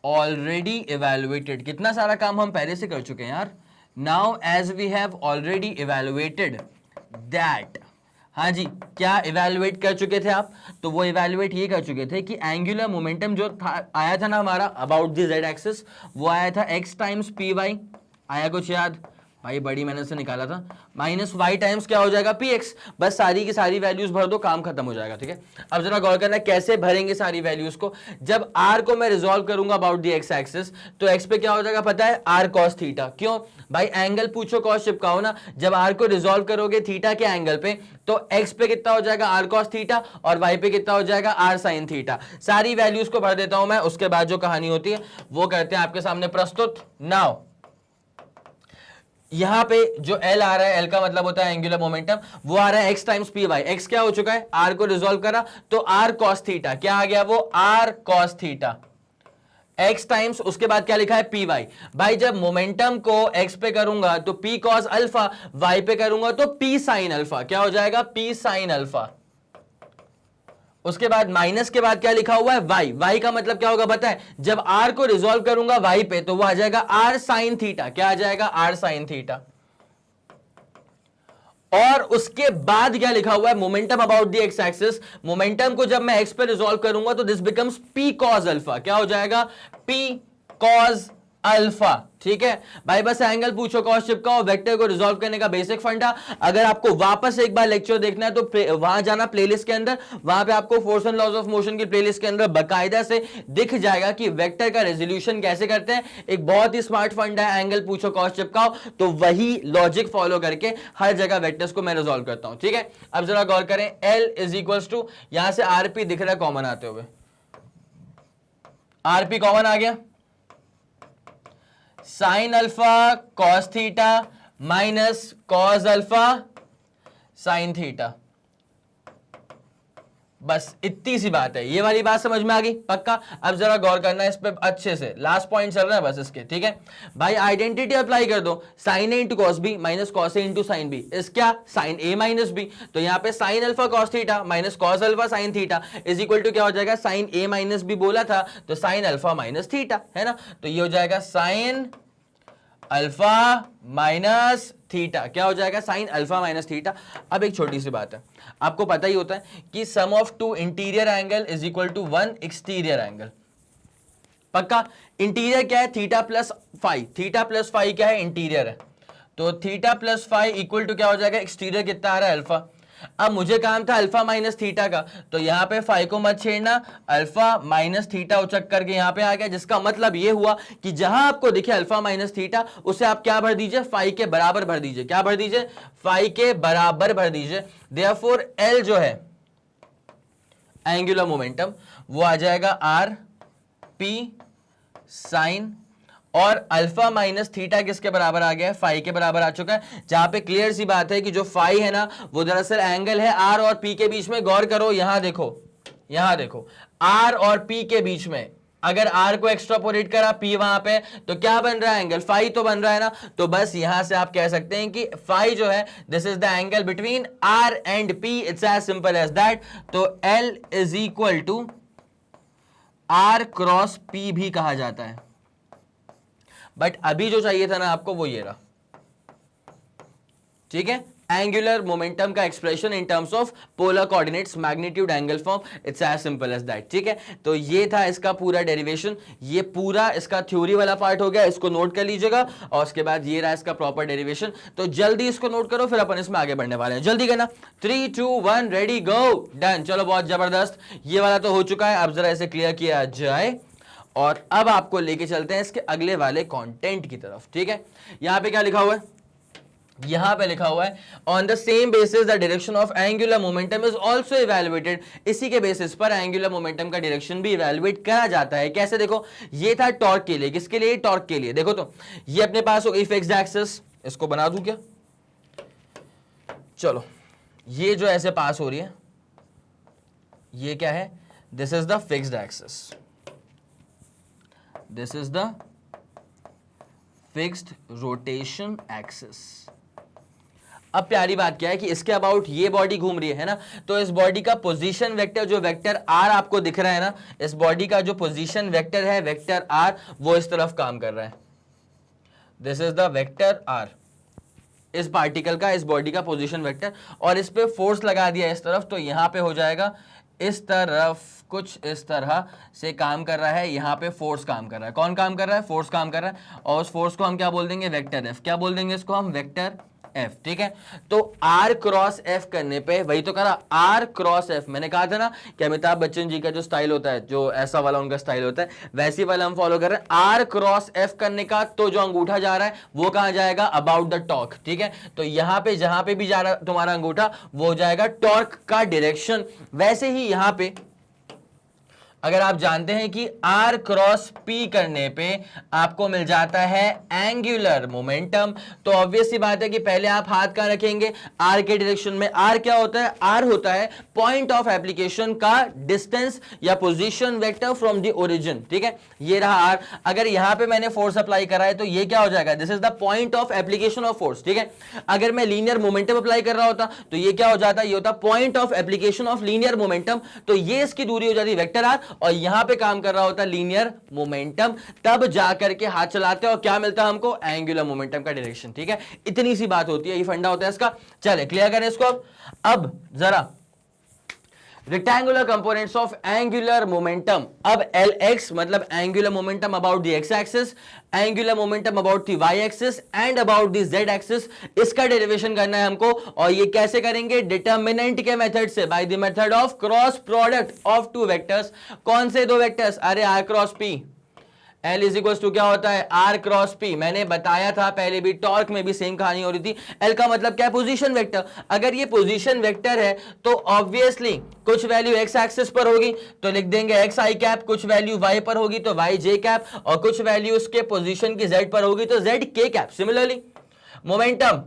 already evaluated, कितना सारा काम हम पहले से कर चुके हैं यार। Now as we have already evaluated that, हाँ जी, क्या इवेलुएट कर चुके थे आप? तो वो इवेलुएट ये कर चुके थे कि एंगुलर मोमेंटम जो था, आया था ना हमारा अबाउट द जेड एक्सिस, वो आया था x टाइम्स पी वाई। आया कुछ याद? भाई बड़ी मेहनत से निकाला था। माइनस वाई टाइम्स क्या हो जाएगा? P x. बस सारी की सारी वैल्यूज भर दो, काम खत्म हो जाएगा, ठीक है। अब जरा गौर करना कैसे भरेंगे सारी वैल्यूज को। जब आर को मैं रिजॉल्व करूंगा अबाउट द एक्स एक्सिस, तो एक्स पे क्या हो जाएगा पता है? R cos theta. क्यों भाई? एंगल पूछो कॉस चिपकाओ ना। जब आर को रिजॉल्व करोगे थीटा के एंगल पे, तो एक्स पे कितना हो जाएगा? आर कॉस थीटा, और वाई पे कितना हो जाएगा? R sine theta. सारी वैल्यूज को भर देता हूं मैं, उसके बाद जो कहानी होती है वो करते हैं आपके सामने प्रस्तुत। नाउ यहां पे जो L आ रहा है, L का मतलब होता है एंगुलर मोमेंटम, वो आ रहा है x times p y. x क्या हो चुका है? r को रिजॉल्व करा तो r cos थीटा, क्या आ गया? वो r cos theta x times, उसके बाद क्या लिखा है? P y. भाई जब मोमेंटम को x पे करूंगा तो p cos अल्फा, y पे करूंगा तो p sin अल्फा। क्या हो जाएगा? p sin alpha. उसके बाद माइनस के बाद क्या लिखा हुआ है? y। y का मतलब क्या होगा पता है? जब r को रिजॉल्व करूंगा y पे तो वो आ जाएगा r sin थीटा। क्या आ जाएगा? r sin theta. और उसके बाद क्या लिखा हुआ है? Momentum about the x axis. Momentum को जब मैं x पे रिजॉल्व करूंगा तो this becomes p cos alpha. क्या हो जाएगा? p cos alpha. ठीक है भाई, बस एंगल पूछो कॉस चिपकाओ, वेक्टर को रिजॉल्व करने का बेसिक फंडा। अगर आपको वापस एक बार लेक्चर देखना है तो वहां जाना प्लेलिस्ट के अंदर, वहां पे आपको force and laws of motion की प्लेलिस्ट के अंदर बकायदा से दिख जाएगा कि वेक्टर का रेजोल्यूशन कैसे करते हैं। एक बहुत ही स्मार्ट फंडा है, एंगल पूछो कॉस चिपकाओ, तो वही लॉजिक फॉलो करके हर जगह वेक्टर्स को मैं रिजॉल्व करता हूं। ठीक है, अब जरा गौर करें, L इज इक्वल्स टू, यहां से आरपी दिख रहा है कॉमन आते हुए, आरपी कॉमन आ गया, sign alpha cos theta minus cos alpha sine theta. बस इतनी सी बात है। ये वाली बात समझ में आ गई पक्का? अब जरा गौर करना इस पे अच्छे से, लास्ट पॉइंट चल रहा है बस इसके। ठीक है भाई, आइडेंटिटी अप्लाई कर दो, sine a into cos b minus cos a into sine b is क्या? Sine a minus b. तो यहाँ पे sine alpha cos theta minus cos alpha sine theta is equal to क्या हो जाएगा? साइन ए माइनस बी बोला था तो साइन अल्फा माइनस थीटा, है ना। तो ये हो जाएगा साइन अल्फा माइनस थीटा, क्या हो जाएगा, साइन अल्फा माइनस थीटा। अब एक छोटी सी बात है, आपको पता ही होता है कि sum of two interior angle is equal to one exterior angle. पक्का, इंटीरियर क्या है, theta plus phi, theta plus phi क्या है, इंटीरियर है, तो theta plus phi equal to क्या हो जाएगा, एक्सटीरियर कितना आ रहा है, अल्फा। अब मुझे काम था अल्फा माइनस थीटा का, तो यहां पे फाई को मत छेड़ना, अल्फा माइनस थीटा उचक करके यहां पे आ गया, जिसका मतलब ये हुआ कि जहां आपको दिखे अल्फा माइनस थीटा, उसे आप क्या भर दीजिए, फाई के बराबर भर दीजिए, क्या भर दीजिए, फाई के बराबर भर दीजिए। देयरफॉर एल जो है एंगुलर मोमेंटम वो आ जाएगा आर पी साइन, और अल्फा माइनस थीटा किसके बराबर आ गया है, फाई के बराबर आ चुका है। जहां पे क्लियर सी बात है कि जो फाई है ना वो दरअसल एंगल है आर और पी के बीच में। गौर करो, यहां देखो, यहां देखो, आर और पी के बीच में अगर आर को एक्स्ट्रापोलेट करा पी वहां पे, तो क्या बन रहा है, एंगल फाई तो बन रहा है ना। तो बस यहां से आप कह सकते हैं कि फाई जो है this is the angle between R and P, it's as simple as that. तो L is equal to R cross P भी कहा जाता है, बट अभी जो चाहिए था ना आपको वो ये रहा, ठीक है, एंगुलर मोमेंटम का expression in terms of polar coordinates, magnitude, angle form, it's as simple as that. ठीक है, तो ये था इसका पूरा डेरिवेशन, ये पूरा इसका थ्योरी वाला पार्ट हो गया, इसको नोट कर लीजिएगा, और उसके बाद ये रहा इसका प्रॉपर डेरिवेशन। तो जल्दी इसको नोट करो, फिर अपन इसमें आगे बढ़ने वाले हैं। जल्दी करना, 3 2 1 रेडी गो, डन। चलो बहुत जबरदस्त, ये वाला तो हो चुका है, अब जरा इसे क्लियर किया जाए और अब आपको लेके चलते हैं इसके अगले वाले कंटेंट की तरफ। ठीक है, यहां पे क्या लिखा हुआ है, यहां पे लिखा हुआ है on the same basis the direction of angular momentum is also evaluated. इसी के बेसिस पर एंगुलर मोमेंटम का डायरेक्शन भी इवैल्यूएट करा जाता है। कैसे, देखो, ये था टॉर्क के लिए, किसके लिए, टॉर्क के लिए। देखो तो ये अपने पास हो गई फिक्स्ड एक्सिस, इसको बना दूं क्या, चलो, ये जो ऐसे पास हो रही है ये क्या है, this is the fixed axis, this is the fixed rotation axis. अब प्यारी बात क्या है कि इसके अबाउट ये बॉडी घूम रही है ना, तो इस बॉडी का पोजीशन वेक्टर, जो वेक्टर आर आपको दिख रहा है ना, इस बॉडी का जो पोजीशन वेक्टर है, वेक्टर आर, वो इस तरफ काम कर रहा है, this is the vector r, इस पार्टिकल का, इस बॉडी का पोजीशन वेक्टर, और इस पे फोर्स लगा दिया इस तरफ, तो यहां पे हो जाएगा इस तरफ कुछ इस तरह से काम कर रहा है, यहां पे फोर्स काम कर रहा है। कौन काम कर रहा है, फोर्स काम कर रहा है, और उस फोर्स को हम क्या बोल देंगे, वेक्टर एफ। क्या बोल देंगे इसको हम, वेक्टर एफ। ठीक है, तो आर क्रॉस एफ करने पे, वही तो करा, आर क्रॉस एफ, मैंने कहा था ना कि अमिताभ बच्चन जी का जो स्टाइल होता है, जो ऐसा वाला उनका स्टाइल होता है, वैसी वाला हम फॉलो कर रहे हैं। आर क्रॉस एफ करने का, तो जो अंगूठा जा रहा है वो कहां जाएगा, अबाउट द टॉर्क। ठीक है, तो यहां पे जहां पे भी जा रहा तुम्हारा अंगूठा, वो हो जाएगा टॉर्क का डायरेक्शन। वैसे ही यहां पे अगर आप जानते हैं कि आर क्रॉस पी करने पे आपको मिल जाता है एंगुलर मोमेंटम, तो ऑब्वियस सी बात है कि पहले आप हाथ कहां रखेंगे, आर के डायरेक्शन में। आर क्या होता है, आर होता है पॉइंट ऑफ एप्लीकेशन का डिस्टेंस या position vector from the origin. ठीक है, ये रहा आर। अगर यहां पे मैंने फोर्स अप्लाई करा है तो ये क्या हो जाएगा, this is the point of application of force. ठीक है, अगर मैं लीनियर मोमेंटम अप्लाई कर रहा होता तो ये क्या हो जाता, ये होता point of application of linear momentum, तो ये इसकी दूरी हो जाती वेक्टर आर, और यहां पे काम कर रहा होता लीनियर मोमेंटम। तब जाकर के हाथ चलाते हैं और क्या मिलता है हमको, एंगुलर मोमेंटम का डायरेक्शन। ठीक है, इतनी सी बात होती है, ये फंडा होता है इसका। चले क्लियर करें इसको। अब जरा rectangular components of angular momentum. अब Lx मतलब angular momentum about the x axis, angular momentum about the y axis and about the z axis, इसका डेरिवेशन करना है हमको। और ये कैसे करेंगे, डिटर्मिनेंट के मेथड से, by the method of cross product of two vectors. कौन से दो वेक्टर्स, अरे r cross p, L is equal to क्या होता है, आर क्रॉस पी। मैंने बताया था पहले भी, टॉर्क में भी सेम कहानी हो रही थी। L का मतलब क्या है, पोजीशन वेक्टर। अगर ये पोजीशन वेक्टर है तो ऑब्वियसली कुछ वैल्यू x एक्सिस पर होगी तो लिख देंगे x i कैप, कुछ वैल्यू y पर होगी तो y j कैप, और कुछ वैल्यू उसके पोजीशन की z पर होगी तो z k cap. Similarly momentum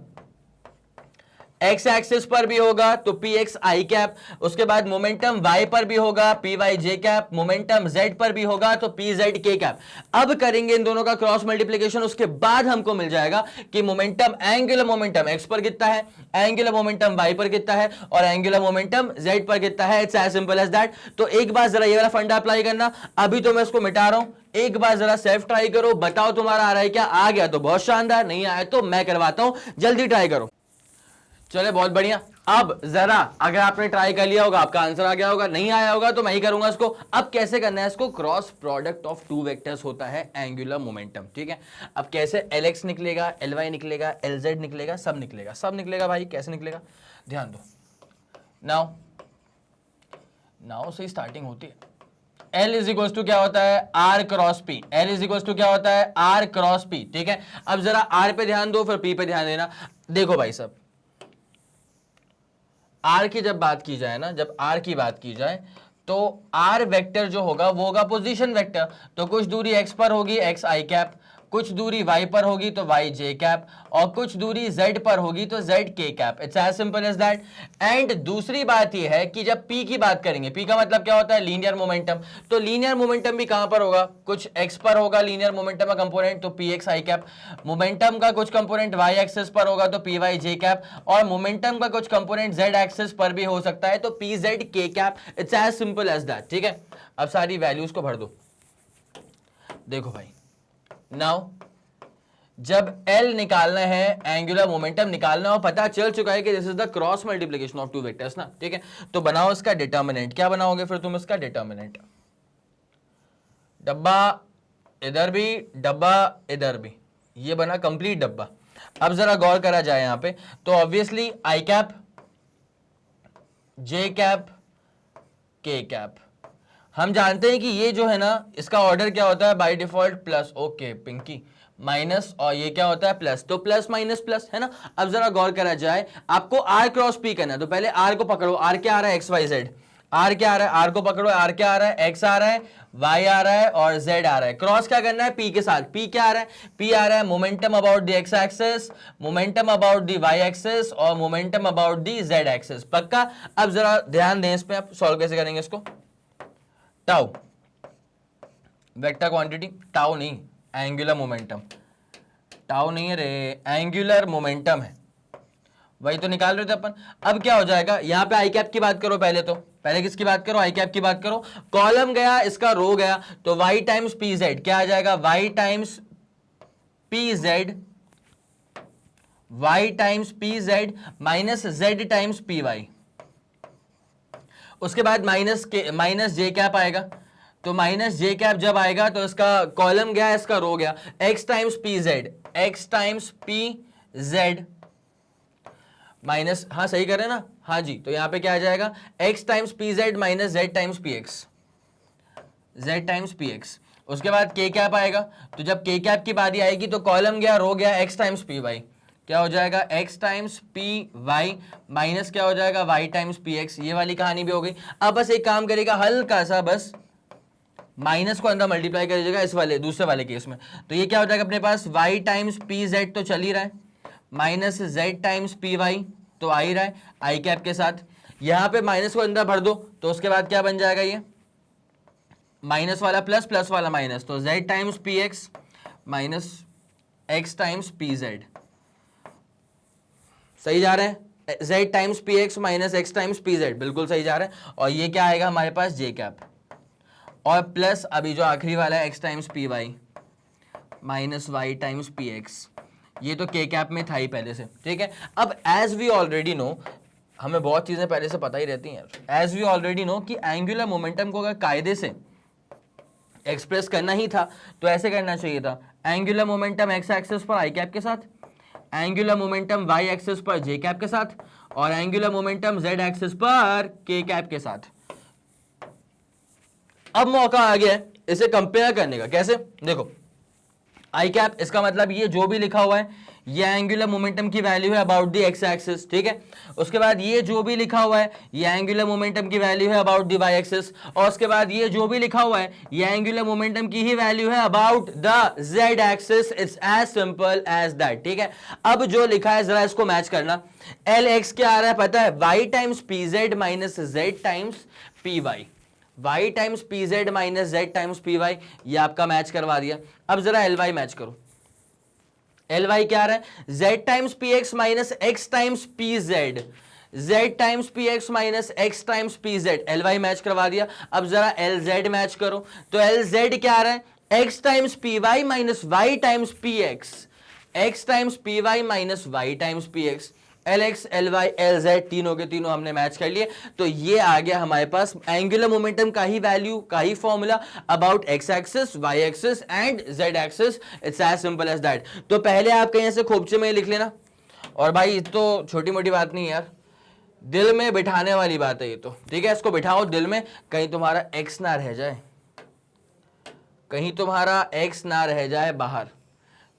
x axis पर भी होगा तो पी एक्स आई कैप, उसके बाद मोमेंटम वाई पर भी होगा पी वाई जे कैप, मोमेंटम जेड पर भी होगा तो पी जेड के कैप। अब करेंगे इन दोनों का क्रॉस मल्टीप्लीकेशन, उसके बाद हमको मिल जाएगा कि मोमेंटम, एंगुलर मोमेंटम एक्स पर कितना है, एंगुलर मोमेंटम वाई पर कितना है और एंगुलर मोमेंटम जेड पर कितना है। It's as simple as that. तो एक बार जरा ये वाला फंडा अप्लाई करना, अभी तो मैं इसको मिटा रहा हूं, एक बार जरा सेल्फ ट्राई करो, बताओ तुम्हारा आ रहा है क्या। आ गया तो बहुत शानदार, नहीं आया तो मैं करवाता हूं, जल्दी ट्राई करो। चले बहुत बढ़िया। अब जरा अगर आपने ट्राई कर लिया होगा, आपका आंसर आ गया होगा, नहीं आया होगा तो मैं ही करूंगा इसको। अब कैसे करना है इसको, cross product of two vectors होता है एंगुलर मोमेंटम, ठीक है। अब कैसे Lx निकलेगा, Ly निकलेगा, Lz निकलेगा, सब निकलेगा, सब निकलेगा भाई। कैसे निकलेगा ध्यान दो। नाउ से स्टार्टिंग होती है। L इज इक्वल टू क्या होता है, R cross P। L is equal to क्या होता है, R क्रॉस P, ठीक है। अब जरा R पे ध्यान दो, फिर P पे ध्यान देना। देखो भाई साहब, R की जब बात की जाए ना, जब R की बात की जाए तो R वेक्टर जो होगा वो होगा पोजीशन वेक्टर। तो कुछ दूरी x पर होगी x i कैप, कुछ दूरी y पर होगी तो y j कैप, और कुछ दूरी z पर होगी तो z k cap. It's as simple as that. And दूसरी बात यह है कि जब p की बात करेंगे, p का मतलब क्या होता है, लीनियर मोमेंटम। तो लीनियर मोमेंटम भी कहां पर होगा, कुछ x पर होगा लीनियर मोमेंटम का कंपोनेंट तो px i कैप, मोमेंटम का कुछ कंपोनेंट y एक्सिस पर होगा तो py j कैप, और मोमेंटम का कुछ कंपोनेंट z एक्सिस पर भी हो सकता है तो pz k cap. It's as simple as that, ठीक है। अब सारी वैल्यूज को भर दो। देखो भाई, नाउ जब L निकालना है, एंगुलर मोमेंटम निकालना हो, पता चल चुका है कि this is the cross multiplication of two vectors ना, ठीक है। तो बनाओ इसका डिटर्मिनेंट। क्या बनाओगे फिर तुम इसका डिटर्मिनेंट, डब्बा इधर भी, डब्बा इधर भी, ये बना कंप्लीट डब्बा। अब जरा गौर करा जाए यहां पे, तो obviously I cap, J cap, के कैप। हम जानते हैं कि ये जो है ना, इसका ऑर्डर क्या होता है by default plus, okay Pinky, minus, और ये क्या होता है प्लस, तो प्लस माइनस प्लस है ना। अब जरा गौर करा जाए, आपको आर क्रॉस पी करना है, तो पहले आर को पकड़ो। आर क्या आ रहा है, एक्स वाई जेड। आर क्या आ रहा है, आर को पकड़ो। आर क्या आ रहा है, एक्स आ रहा है, वाई आ रहा है और जेड आ रहा है। क्रॉस क्या करना है, पी के साथ। पी क्या आ रहा है, पी आ रहा है momentum about the x axis, momentum about the Y axis और momentum about the Z axis. पक्का। अब जरा ध्यान दें इस पे, आप सॉल्व कैसे करेंगे इसको। टाउ वेक्टर क्वांटिटी, टाउ नहीं, एंगुलर मोमेंटम। टाउ नहीं है रे, एंगुलर मोमेंटम है, वही तो निकाल रहे थे अपन। अब क्या हो जाएगा, यहां पे आई कैप की बात करो पहले, तो पहले किसकी बात करो, आई कैप की बात करो। कॉलम गया, इसका रो गया, तो y टाइम्स पी जेड क्या आ जाएगा, y times p z, y times p z minus z times p y. उसके बाद माइनस जे कैप आएगा, तो माइनस जे कैप जब आएगा तो इसका कॉलम गया, इसका रो गया, x times p Z, x times p z minus, हाँ सही कर रहे हैं ना, हाँ जी। तो यहां पे क्या आ जाएगा, x times p z minus z times p x, Z times p x. उसके बाद k कैप आएगा, तो जब k कैप की बारी आएगी तो कॉलम गया, रो गया, x टाइम्स पी वाई क्या हो जाएगा, x times p y minus क्या हो जाएगा, y टाइम्स पी एक्स। ये वाली कहानी भी हो गई। अब बस एक काम करेगा, हल्का सा बस माइनस को अंदर मल्टीप्लाई कर दीजिएगा इस वाले दूसरे वाले केस में। तो ये क्या हो जाएगा अपने पास, y टाइम्स पी जेड तो चल ही रहा है, minus z times p y तो आ ही रहा है आई कैप के साथ। यहां पे माइनस को अंदर भर दो, तो उसके बाद क्या बन जाएगा, ये माइनस वाला प्लस, प्लस वाला माइनस, तो z times p x minus x times p Z. सही जा रहे हैं, z times p x minus x times p Z, बिल्कुल सही जा रहे हैं। और ये क्या आएगा हमारे पास, j कैप, और प्लस अभी जो आखिरी वाला है x times p y minus y times p x. ये तो k कैप में था ही पहले से, ठीक है। अब एज वी ऑलरेडी नो, हमें बहुत चीजें पहले से पता ही रहती हैं, एज वी ऑलरेडी नो कि एंगुलर मोमेंटम को अगर कायदे से एक्सप्रेस करना ही था तो ऐसे करना चाहिए था, एंगुलर मोमेंटम एक्स एक्सिस पर आई कैप के साथ, एंगुलर मोमेंटम वाई एक्सिस पर जे कैप के साथ, और एंगुलर मोमेंटम जेड एक्सिस पर के कैप के साथ। अब मौका आ गया है इसे कंपेयर करने का। कैसे, देखो आई कैप, इसका मतलब ये जो भी लिखा हुआ है ये एंगुलर मोमेंटम की वैल्यू है अबाउट द एक्स एक्सिस, ठीक है। उसके बाद ये जो भी लिखा हुआ है ये एंगुलर मोमेंटम की वैल्यू है अबाउट द वाई एक्सिस, और उसके बाद ये जो भी लिखा हुआ है ये एंगुलर मोमेंटम की ही वैल्यू है about the Z axis. It's as simple as that, ठीक है। अब जो लिखा है जरा इसको मैच करना। एल एक्स क्या आ रहा है पता है, y times p z minus z times p y, y times p z minus z times p y, ये आपका मैच करवा दिया। अब जरा एल वाई मैच करो। एल वाई क्या आ रहा है, z times p x minus x times p z, z times p x minus x times p z, l y match करवा दिया। अब जरा एल जेड मैच करो, तो एल जेड क्या आ रहा है, x times p y minus y times p x, x times p y minus y times p x. L x l y l z तीनों के तीनों हमने मैच कर लिए, तो ये आ गया हमारे पास एंगुलर मोमेंटम का ही वैल्यू का ही formula about X axis Y axis and Z axis. It's as simple as that. तो पहले आप कहीं ऐसे खोपचे में लिख लेना, और भाई ये तो छोटी मोटी बात नहीं यार, दिल में बिठाने वाली बात है ये तो, ठीक है। इसको बिठाओ दिल में, कहीं तुम्हारा एक्स ना रह जाए, कहीं तुम्हारा एक्स ना रह जाए बाहर।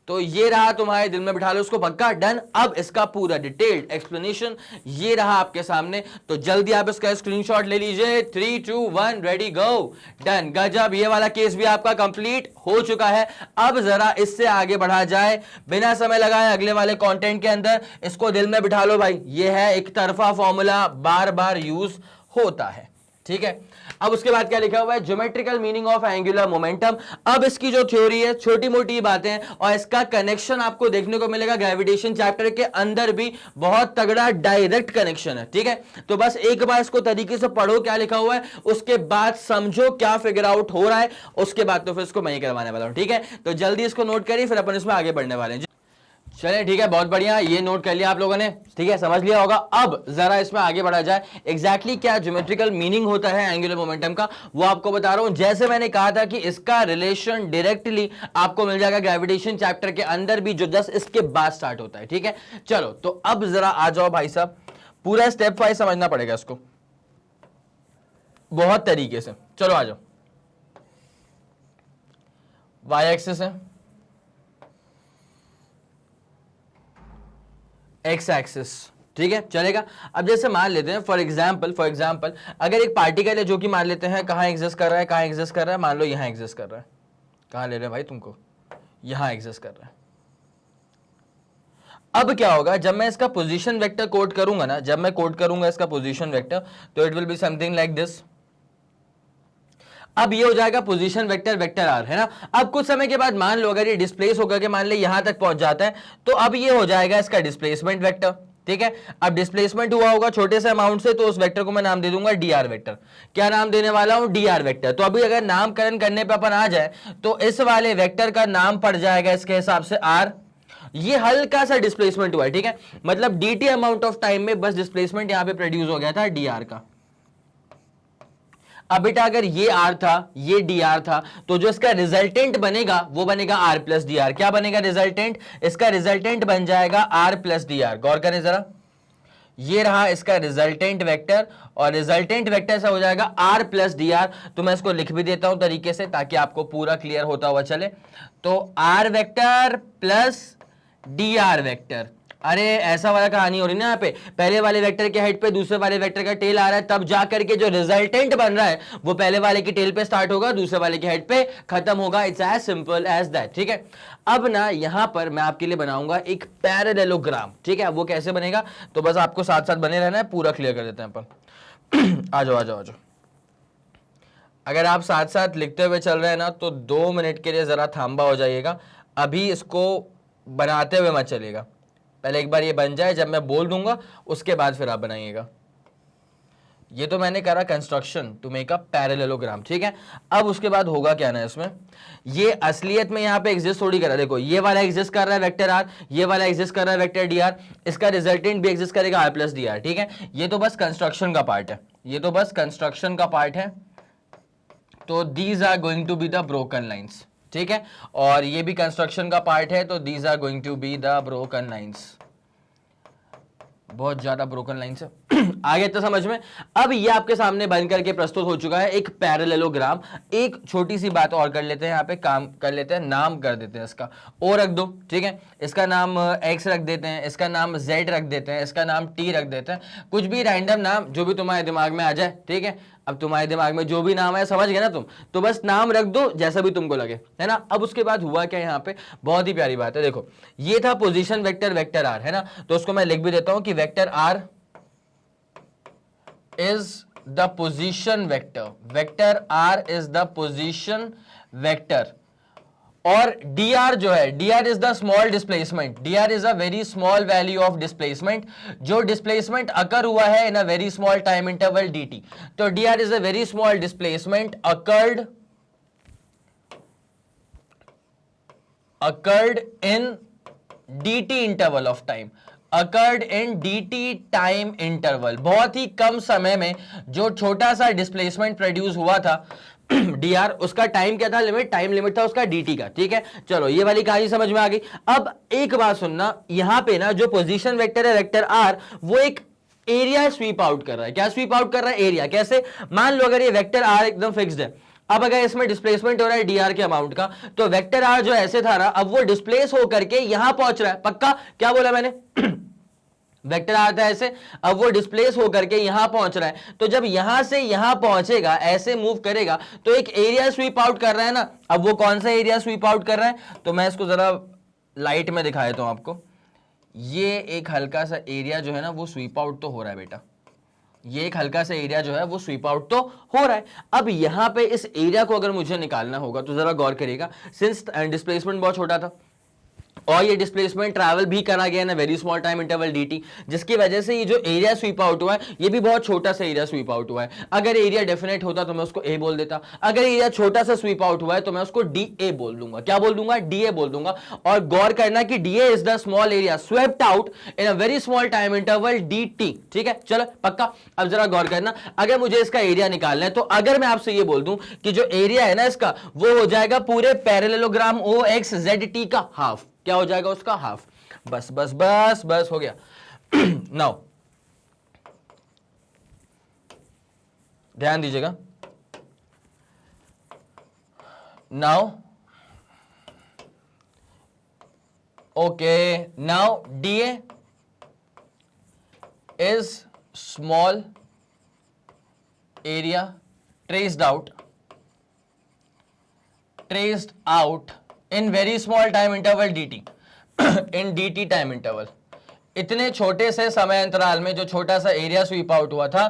तो ये रहा तुम्हारे दिल में, बिठा लो उसको, पक्का डन। अब इसका पूरा डिटेल्ड एक्सप्लेनेशन ये रहा आपके सामने, तो जल्दी आप इसका स्क्रीनशॉट ले लीजिए। 3 2 1 रेडी गो, डन। गजब, ये वाला केस भी आपका कंप्लीट हो चुका है। अब जरा इससे आगे बढ़ा जाए बिना समय लगाए अगले वाले कंटेंट के अंदर। इसको दिल में बिठा लो भाई, ये है एक तरफा फॉर्मूला, बार बार यूज होता है, ठीक है। अब उसके बाद क्या लिखा हुआ है, geometrical meaning of angular momentum. अब इसकी जो थ्योरी है, छोटी मोटी बातें, और इसका कनेक्शन आपको देखने को मिलेगा ग्रेविटेशन चैप्टर के अंदर भी, बहुत तगड़ा डायरेक्ट कनेक्शन है, ठीक है। तो बस एक बार इसको तरीके से पढ़ो क्या लिखा हुआ है, उसके बाद समझो क्या फिगर आउट हो रहा है, उसके बाद तो फिर इसको मैं ही करवाने वाला हूं, ठीक है। तो जल्दी इसको नोट करिए, फिर अपन इसमें आगे बढ़ने वाले हैं। चलिए ठीक है, बहुत बढ़िया, ये नोट कर लिया आप लोगों ने, ठीक है, समझ लिया होगा। अब जरा इसमें आगे बढ़ा जाए, एग्जैक्टली क्या ज्योमेट्रिकल मीनिंग होता है एंगुलर मोमेंटम का, वो आपको बता रहा हूं। जैसे मैंने कहा था कि इसका रिलेशन डायरेक्टली आपको मिल जाएगा ग्रेविटेशन चैप्टर के अंदर भी, जो 10 इसके बाद स्टार्ट होता है, ठीक है। चलो तो अब जरा आ जाओ भाई साहब, पूरा स्टेप वाइज समझना पड़ेगा इसको बहुत तरीके से। चलो आ जाओ, वाई एक्सिस है, एक्स एक्सिस, ठीक है, चलेगा। अब जैसे मान लेते हैं फॉर एग्जाम्पल अगर एक पार्टिकल है जो कि मान लेते हैं कहाँ एग्जिस्ट कर रहा है, कहाँ एग्जिस्ट कर रहा है, मान लो यहाँ एग्जिस्ट कर रहा है, कहाँ ले रहे हैं भाई तुमको, यहाँ एग्जिस्ट कर रहा है। अब क्या होगा, जब मैं इसका पोजीशन वेक्टर कोड करूंगा ना, जब मैं कोड करूंगा इसका पोजीशन वेक्टर, तो it will be something like this. अब ये हो जाएगा पोजीशन वेक्टर वेक्टर आर, है ना। अब कुछ समय के बाद मान लो अगर ये डिस्प्लेस होकर के मान ले यहां तक पहुंच जाता है, तो अब ये हो जाएगा इसका डिस्प्लेसमेंट वेक्टर, ठीक है। अब डिस्प्लेसमेंट हुआ होगा छोटे से अमाउंट से, तो उस वेक्टर को मैं नाम दे दूंगा डी आर वेक्टर। क्या नाम देने वाला हूं, डी आर वेक्टर। तो अभी अगर नामकरण करने पर अपन आ जाए, तो इस वाले वेक्टर का नाम पड़ जाएगा इसके हिसाब से आर। ये हल्का सा डिस्प्लेसमेंट हुआ है, ठीक है, मतलब dt अमाउंट ऑफ टाइम में बस डिस्प्लेसमेंट यहां पे प्रोड्यूस हो गया था dr का। अब बेटा अगर ये r था, ये dr था, तो जो इसका रिजल्टेंट बनेगा वो बनेगा r प्लस डी आर। क्या बनेगा रिजल्टेंट, इसका रिजल्टेंट बन जाएगा r प्लस डी आर। गौर करें जरा, ये रहा इसका रिजल्टेंट वेक्टर, और रिजल्टेंट वेक्टर से हो जाएगा r प्लस डी आर। तो मैं इसको लिख भी देता हूं तरीके से ताकि आपको पूरा क्लियर होता हुआ चले। तो r vector plus D R vector, अरे ऐसा वाला कहानी हो रही ना यहाँ पे, पहले वाले वेक्टर के हेड पे दूसरे वाले वेक्टर का टेल आ रहा है, तब जा करके जो रिजल्टेंट बन रहा है वो पहले वाले की टेल पे स्टार्ट होगा, दूसरे वाले के हेड पे खत्म होगा। It's as simple as that, ठीक है। अब ना यहां पर मैं आपके लिए बनाऊंगा एक पैरेललोग्राम, ठीक है। वो कैसे बनेगा, तो बस आपको साथ साथ बने रहना है, पूरा क्लियर कर देते हैं अपन। आ जाओ आ जाओ आ जाओ। अगर आप साथ साथ लिखते हुए चल रहे हैं ना, तो 2 मिनट के लिए जरा थांबा हो जाइएगा, अभी इसको बनाते हुए मत चलेगा, पहले एक बार ये बन जाए, जब मैं बोल दूंगा उसके बाद फिर आप बनाइएगा। ये तो मैंने करा construction to make a parallelogram, ठीक है। अब उसके बाद होगा क्या ना, इसमें ये असलियत में यहाँ पे एग्जिस्ट थोड़ी कर रहा है। देखो ये वाला एग्जिस्ट कर रहा है वेक्टर आर, ये वाला एग्जिस्ट कर रहा है वेक्टर डी आर, इसका रिजल्टेंट भी एग्जिस्ट करेगा आर प्लस डी आर, ठीक है। ये तो बस कंस्ट्रक्शन का पार्ट है, ये तो बस कंस्ट्रक्शन का पार्ट है। तो these are going to be the broken lines, ठीक है। और ये भी कंस्ट्रक्शन का पार्ट है, तो these are going to be the broken lines, बहुत ज्यादा ब्रोकन लाइन से आगे तो समझ में। अब ये आपके सामने बन करके प्रस्तुत हो चुका है एक पैरेललोग्राम। एक छोटी सी बात और कर लेते हैं, यहाँ पे काम कर लेते हैं, नाम कर देते हैं इसका, ओ रख दो, ठीक है, इसका नाम एक्स रख देते हैं, इसका नाम जेड रख देते हैं, इसका नाम टी रख देते हैं, कुछ भी रैंडम नाम जो भी तुम्हारे दिमाग में आ जाए, ठीक है। अब तुम्हारे दिमाग में जो भी नाम है, समझ गए ना तुम, तो बस नाम रख दो जैसा भी तुमको लगे, है ना। अब उसके बाद हुआ क्या यहाँ पे, बहुत ही प्यारी बात है, देखो ये था पोजीशन वेक्टर, वेक्टर आर, है ना, तो उसको मैं लिख भी देता हूं कि vector r is the position vector, vector r is the position vector, और dr जो है, dr is the small displacement, dr is a very small value of displacement, जो displacement occur हुआ है in a very small time interval dt, तो dr is a very small displacement occurred in dt interval of time, occurred in dt time interval, बहुत ही कम समय में जो छोटा सा डिस्प्लेसमेंट प्रोड्यूस हुआ था dr, उसका टाइम क्या था, लिमिट, टाइम लिमिट था उसका dt का, ठीक है। चलो ये वाली कहानी समझ में आ गई। अब एक बात सुनना, यहां पे ना जो पोजीशन वेक्टर है वेक्टर r, वो एक एरिया स्वीप आउट कर रहा है। क्या स्वीप आउट कर रहा है, एरिया। कैसे, मान लो अगर ये वेक्टर r एकदम फिक्स्ड है, अब अगर इसमें डिस्प्लेसमेंट हो रहा है dr के अमाउंट का, तो वेक्टर r जो ऐसे था ना, अब वो डिस्प्लेस होकर के यहां पहुंच रहा है, पक्का, क्या बोला मैंने वेक्टर आर था ऐसे, अब वो डिस्प्लेस होकर के यहां पहुंच रहा है, तो जब यहां से यहां पहुंचेगा, ऐसे मूव करेगा, तो एक एरिया स्वीप आउट कर रहा है ना। अब वो कौन सा एरिया स्वीप आउट कर रहा है, तो मैं इसको जरा लाइट में दिखा देता हूं आपको। ये एक हल्का सा एरिया जो है ना, वो स्वीप आउट तो हो रहा है बेटा, ये एक हल्का सा एरिया जो है वो स्वीप आउट तो हो रहा है। अब यहां पे इस एरिया को अगर मुझे निकालना होगा, तो जरा गौर करिएगा, सिंस डिस्प्लेसमेंट बहुत छोटा था और ये डिस्प्लेसमेंट ट्रैवल भी करा गया ना very small time interval dt, जिसकी वजह से ये जो एरिया स्वीप आउट हुआ है, ये भी बहुत छोटा सा एरिया स्वीप आउट हुआ है। अगर एरिया डेफिनेट होता तो मैं उसको a बोल देता, अगर एरिया छोटा सा स्वीप आउट हुआ है तो मैं उसको da बोल दूंगा। क्या बोल दूंगा, da बोल दूंगा। और गौर करना कि da is the small area swept out in a very small time interval dt, ठीक है, चलो पक्का। अब जरा गौर करना, अगर मुझे इसका एरिया निकालना है, तो अगर मैं आपसे ये बोल दूं कि जो एरिया है ना इसका, वो हो जाएगा पूरे पैरेललोग्राम OXZT का हाफ। क्या हो जाएगा उसका, हाफ। बस बस बस बस हो गया। नाउ ध्यान दीजिएगा, now okay, now DA is small area traced out in very small time interval dt in dt time interval. इतने छोटे से समय अंतराल में जो छोटा सा एरिया स्वीप आउट हुआ था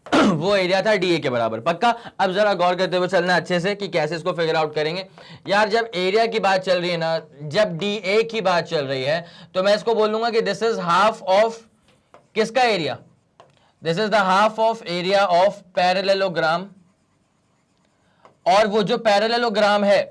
वो एरिया था डीए के बराबर, पक्का। अब जरा गौर करते हुए चलना अच्छे से कि कैसे इसको फिगर आउट करेंगे। यार जब एरिया की बात चल रही है ना, जब डीए की बात चल रही है, तो मैं इसको बोलूंगा कि दिस इज हाफ ऑफ किसका area, this is the half of area of parallelogram. और वो जो पैरेललोग्राम है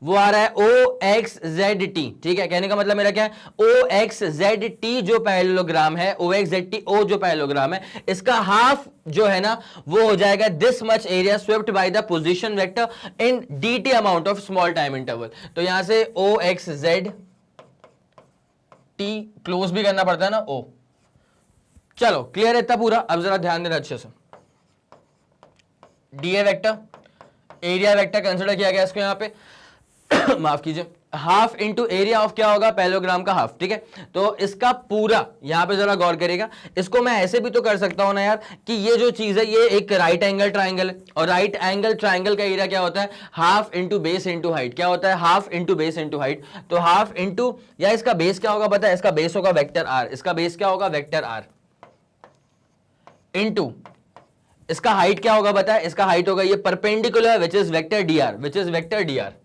वो आ रहा है OXZT, ठीक है। कहने का मतलब मेरा क्या है, OXZT जो पैरेललोग्राम है, OXZT O जो पैरेललोग्राम है, इसका हाफ जो है ना वो हो जाएगा this much area swept by the position vector in DT amount of small time interval. तो यहां से OXZT क्लोज भी करना पड़ता है ना O। चलो क्लियर है इतना पूरा। अब जरा ध्यान देना अच्छे से, DA vector, area vector consider किया गया इसको यहां पे माफ कीजिए, हाफ इंटू एरिया ऑफ क्या होगा, पैरेललोग्राम का हाफ, ठीक है। तो इसका पूरा यहां पे जरा गौर करिएगा, इसको मैं ऐसे भी तो कर सकता हूं ना यार कि ये जो चीज है ये एक राइट एंगल ट्राइंगल है, और राइट एंगल ट्राइंगल का एरिया क्या होता है, half into base into height. क्या होता है, half into base into height. तो हाफ इंटू, या इसका बेस क्या होगा पता है, इसका बेस होगा वेक्टर आर, इसका बेस क्या होगा वेक्टर आर, इंटू इसका हाइट क्या होगा पता है, इसका हाइट होगा ये perpendicular which is vector D R, which is vector D R.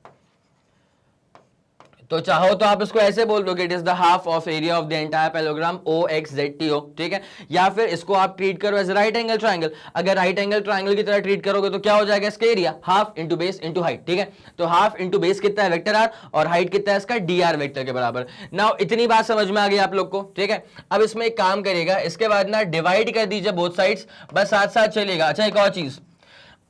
तो चाहो तो आप इसको ऐसे बोल दो कि it is the half of area of the entire parallelogram OXZTO, ठीक है। या फिर इसको आप ट्रीट करो एज राइट एंगल ट्राइंगल। अगर राइट एंगल ट्राइंगल की तरह ट्रीट करोगे तो क्या हो जाएगा इसका area, half into base into height, ठीक है। तो हाफ इंटू बेस कितना है वेक्टर आर, और हाइट कितना है इसका DR वेक्टर के बराबर। नाउ इतनी बात समझ में आ गई आप लोग को, ठीक है। अब इसमें एक काम करिएगा, इसके बाद ना डिवाइड कर दीजिए बोथ साइड्स, बस साथ साथ चलेगा। अच्छा एक और चीज,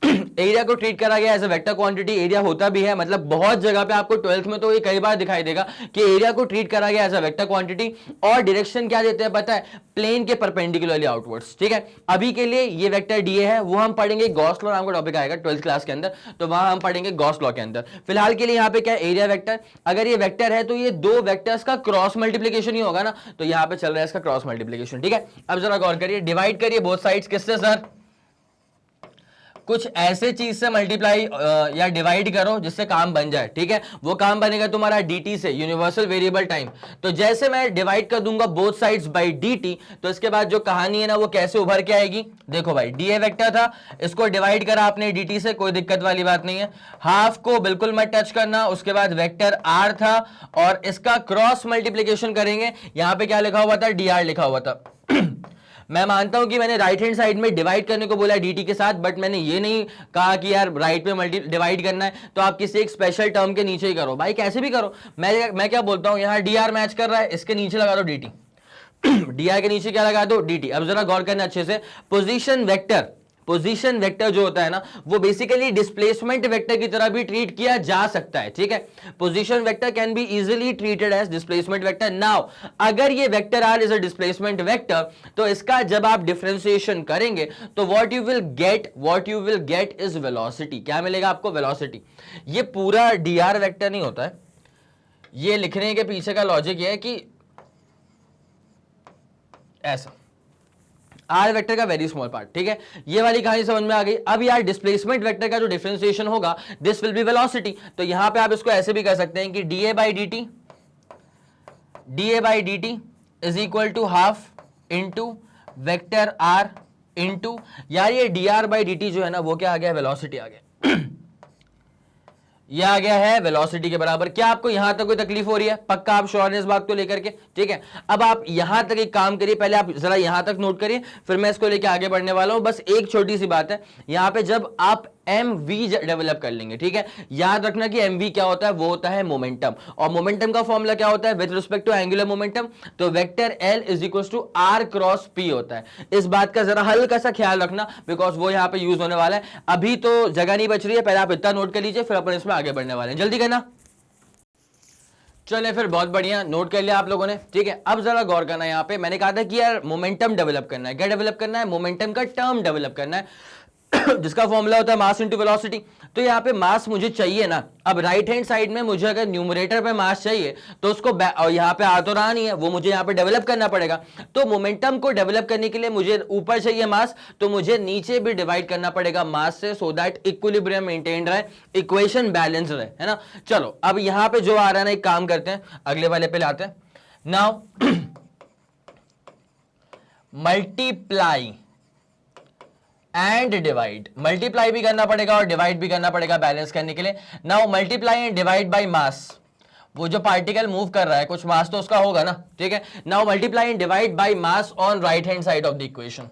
एरिया को ट्रीट करा गया as a vector quantity, area होता भी है, मतलब बहुत जगह पे आपको 12th में तो ये कई बार दिखाई देगा कि एरिया को ट्रीट करा गया एज अ वेक्टर क्वांटिटी, और डायरेक्शन क्या देते हैं पता है, प्लेन के परपेंडिकुलरली आउटवर्ड्स, ठीक है। अभी के लिए ये वेक्टर डीए है, वो हम पढ़ेंगे गॉस लॉ नाम का टॉपिक आएगा 12th क्लास के अंदर, तो वहां हम पढ़ेंगे गॉस लॉ के अंदर। फिलहाल के लिए यहाँ पे क्या है, एरिया वेक्टर, अगर ये वेक्टर है तो ये दो वेक्टर्स का क्रॉस मल्टीप्लीकेशन ही होगा ना, तो यहाँ पे चल रहा है इसका क्रॉस मल्टीप्लीकेशन, ठीक है। अब जरा गौर करिए, डिवाइड करिए बोथ साइड्स, किससे सर, कुछ ऐसे चीज से मल्टीप्लाई या डिवाइड करो जिससे काम बन जाए, ठीक है। वो काम बनेगा तुम्हारा dt से, यूनिवर्सल वेरिएबल टाइम। तो जैसे मैं डिवाइड कर दूंगा बोथ साइड्स बाय dt, तो इसके बाद जो कहानी है ना वो कैसे उभर के आएगी, देखो भाई da वेक्टर था, इसको डिवाइड करा आपने dt से, कोई दिक्कत वाली बात नहीं है, हाफ को बिल्कुल मत टच करना। उसके बाद वेक्टर r था और इसका क्रॉस मल्टीप्लीकेशन करेंगे, यहां पे क्या लिखा हुआ था, dr लिखा हुआ था। मैं मानता हूं कि मैंने राइट हैंड साइड में डिवाइड करने को बोला dt के साथ, बट मैंने ये नहीं कहा कि यार राइट पे मल्टी डिवाइड करना है तो आप किसी एक स्पेशल टर्म के नीचे ही करो, भाई कैसे भी करो। मैं क्या बोलता हूं, यहां dr मैच कर रहा है, इसके नीचे लगा दो dt, dr के नीचे क्या लगा दो, dt। अब जरा गौर करना अच्छे से, पोजीशन वेक्टर जो होता है ना वो बेसिकली डिस्प्लेसमेंट वेक्टर की तरह भी ट्रीट किया जा सकता है, ठीक है। Position vector can be easily treated as displacement vector. Now अगर ये vector r is a displacement vector, तो इसका जब आप डिफरेंशिएशन करेंगे तो what you will get is velocity. क्या मिलेगा आपको, वेलोसिटी। ये पूरा dr वेक्टर नहीं होता है, ये लिखने के पीछे का लॉजिक ये है कि ऐसा आर वेक्टर का वेरी स्मॉल पार्ट, ठीक है। ये वाली कहानी समझ में आ गई। अब यार डिस्प्लेसमेंट वेक्टर का जो डिफरेंशिएशन होगा, दिस विल बी वेलोसिटी। तो यहां पे आप इसको ऐसे भी कर सकते हैं कि da by dt is equal to half into vector r into, यार ये dr बाई dt जो है ना वो क्या आ गया, वेलोसिटी आ गया। यह आ गया है वेलोसिटी के बराबर। क्या आपको यहां तक कोई तकलीफ हो रही है, पक्का आप श्योर हैं इस बात को लेकर के, ठीक है। अब आप यहां तक एक काम करिए, पहले आप जरा यहां तक नोट करिए, फिर मैं इसको लेके आगे बढ़ने वाला हूं। बस एक छोटी सी बात है, यहां पे जब आप mv डेवलप कर लेंगे, ठीक है, याद रखना कि mv क्या होता है, वो होता है मोमेंटम, और मोमेंटम का फॉर्मूला क्या होता है with respect to angular momentum, तो vector l is equal to r cross p होता है। इस बात का जरा हल्का सा ख्याल रखना, बिकॉज वो यहां पे यूज होने वाला है। अभी तो जगह नहीं बच रही है, पहले आप इतना नोट कर लीजिए, फिर अपन इसमें आगे बढ़ने वाले हैं, जल्दी करना। चले फिर, बहुत बढ़िया, नोट कर लिया आप लोगों ने, ठीक है। अब जरा गौर करना, यहाँ पे मैंने कहा था कि यार मोमेंटम डेवलप करना है, क्या डेवलप करना है, मोमेंटम का टर्म डेवलप करना है जिसका फॉर्मूला होता है मास इनटू वेलोसिटी। तो यहाँ पे मास मुझे चाहिए ना, अब राइट हैंड साइड में मुझे अगर न्यूमरेटर पे मास चाहिए तो उसको और यहाँ पे आ तो रहा नहीं है, वो मुझे यहाँ पे डेवलप करना पड़ेगा। तो मोमेंटम को डेवलप करने के लिए मुझे ऊपर चाहिए मास, तो मुझे नीचे भी डिवाइड करना पड़ेगा मास से, सो दैट इक्विलिब्रियम मेंटेन रहे, इक्वेशन बैलेंस रहे, है ना। चलो अब यहाँ पे जो आ रहा है ना, एक काम करते हैं, अगले वाले पे लाते हैं। Now multiply and divide, multiply भी करना पड़ेगा और डिवाइड भी करना पड़ेगा बैलेंस करने के लिए। Now multiply and divide by mass, वो जो पार्टिकल मूव कर रहा है कुछ मास तो उसका होगा ना, ठीक है। Now multiply and divide by mass on right hand side of the equation.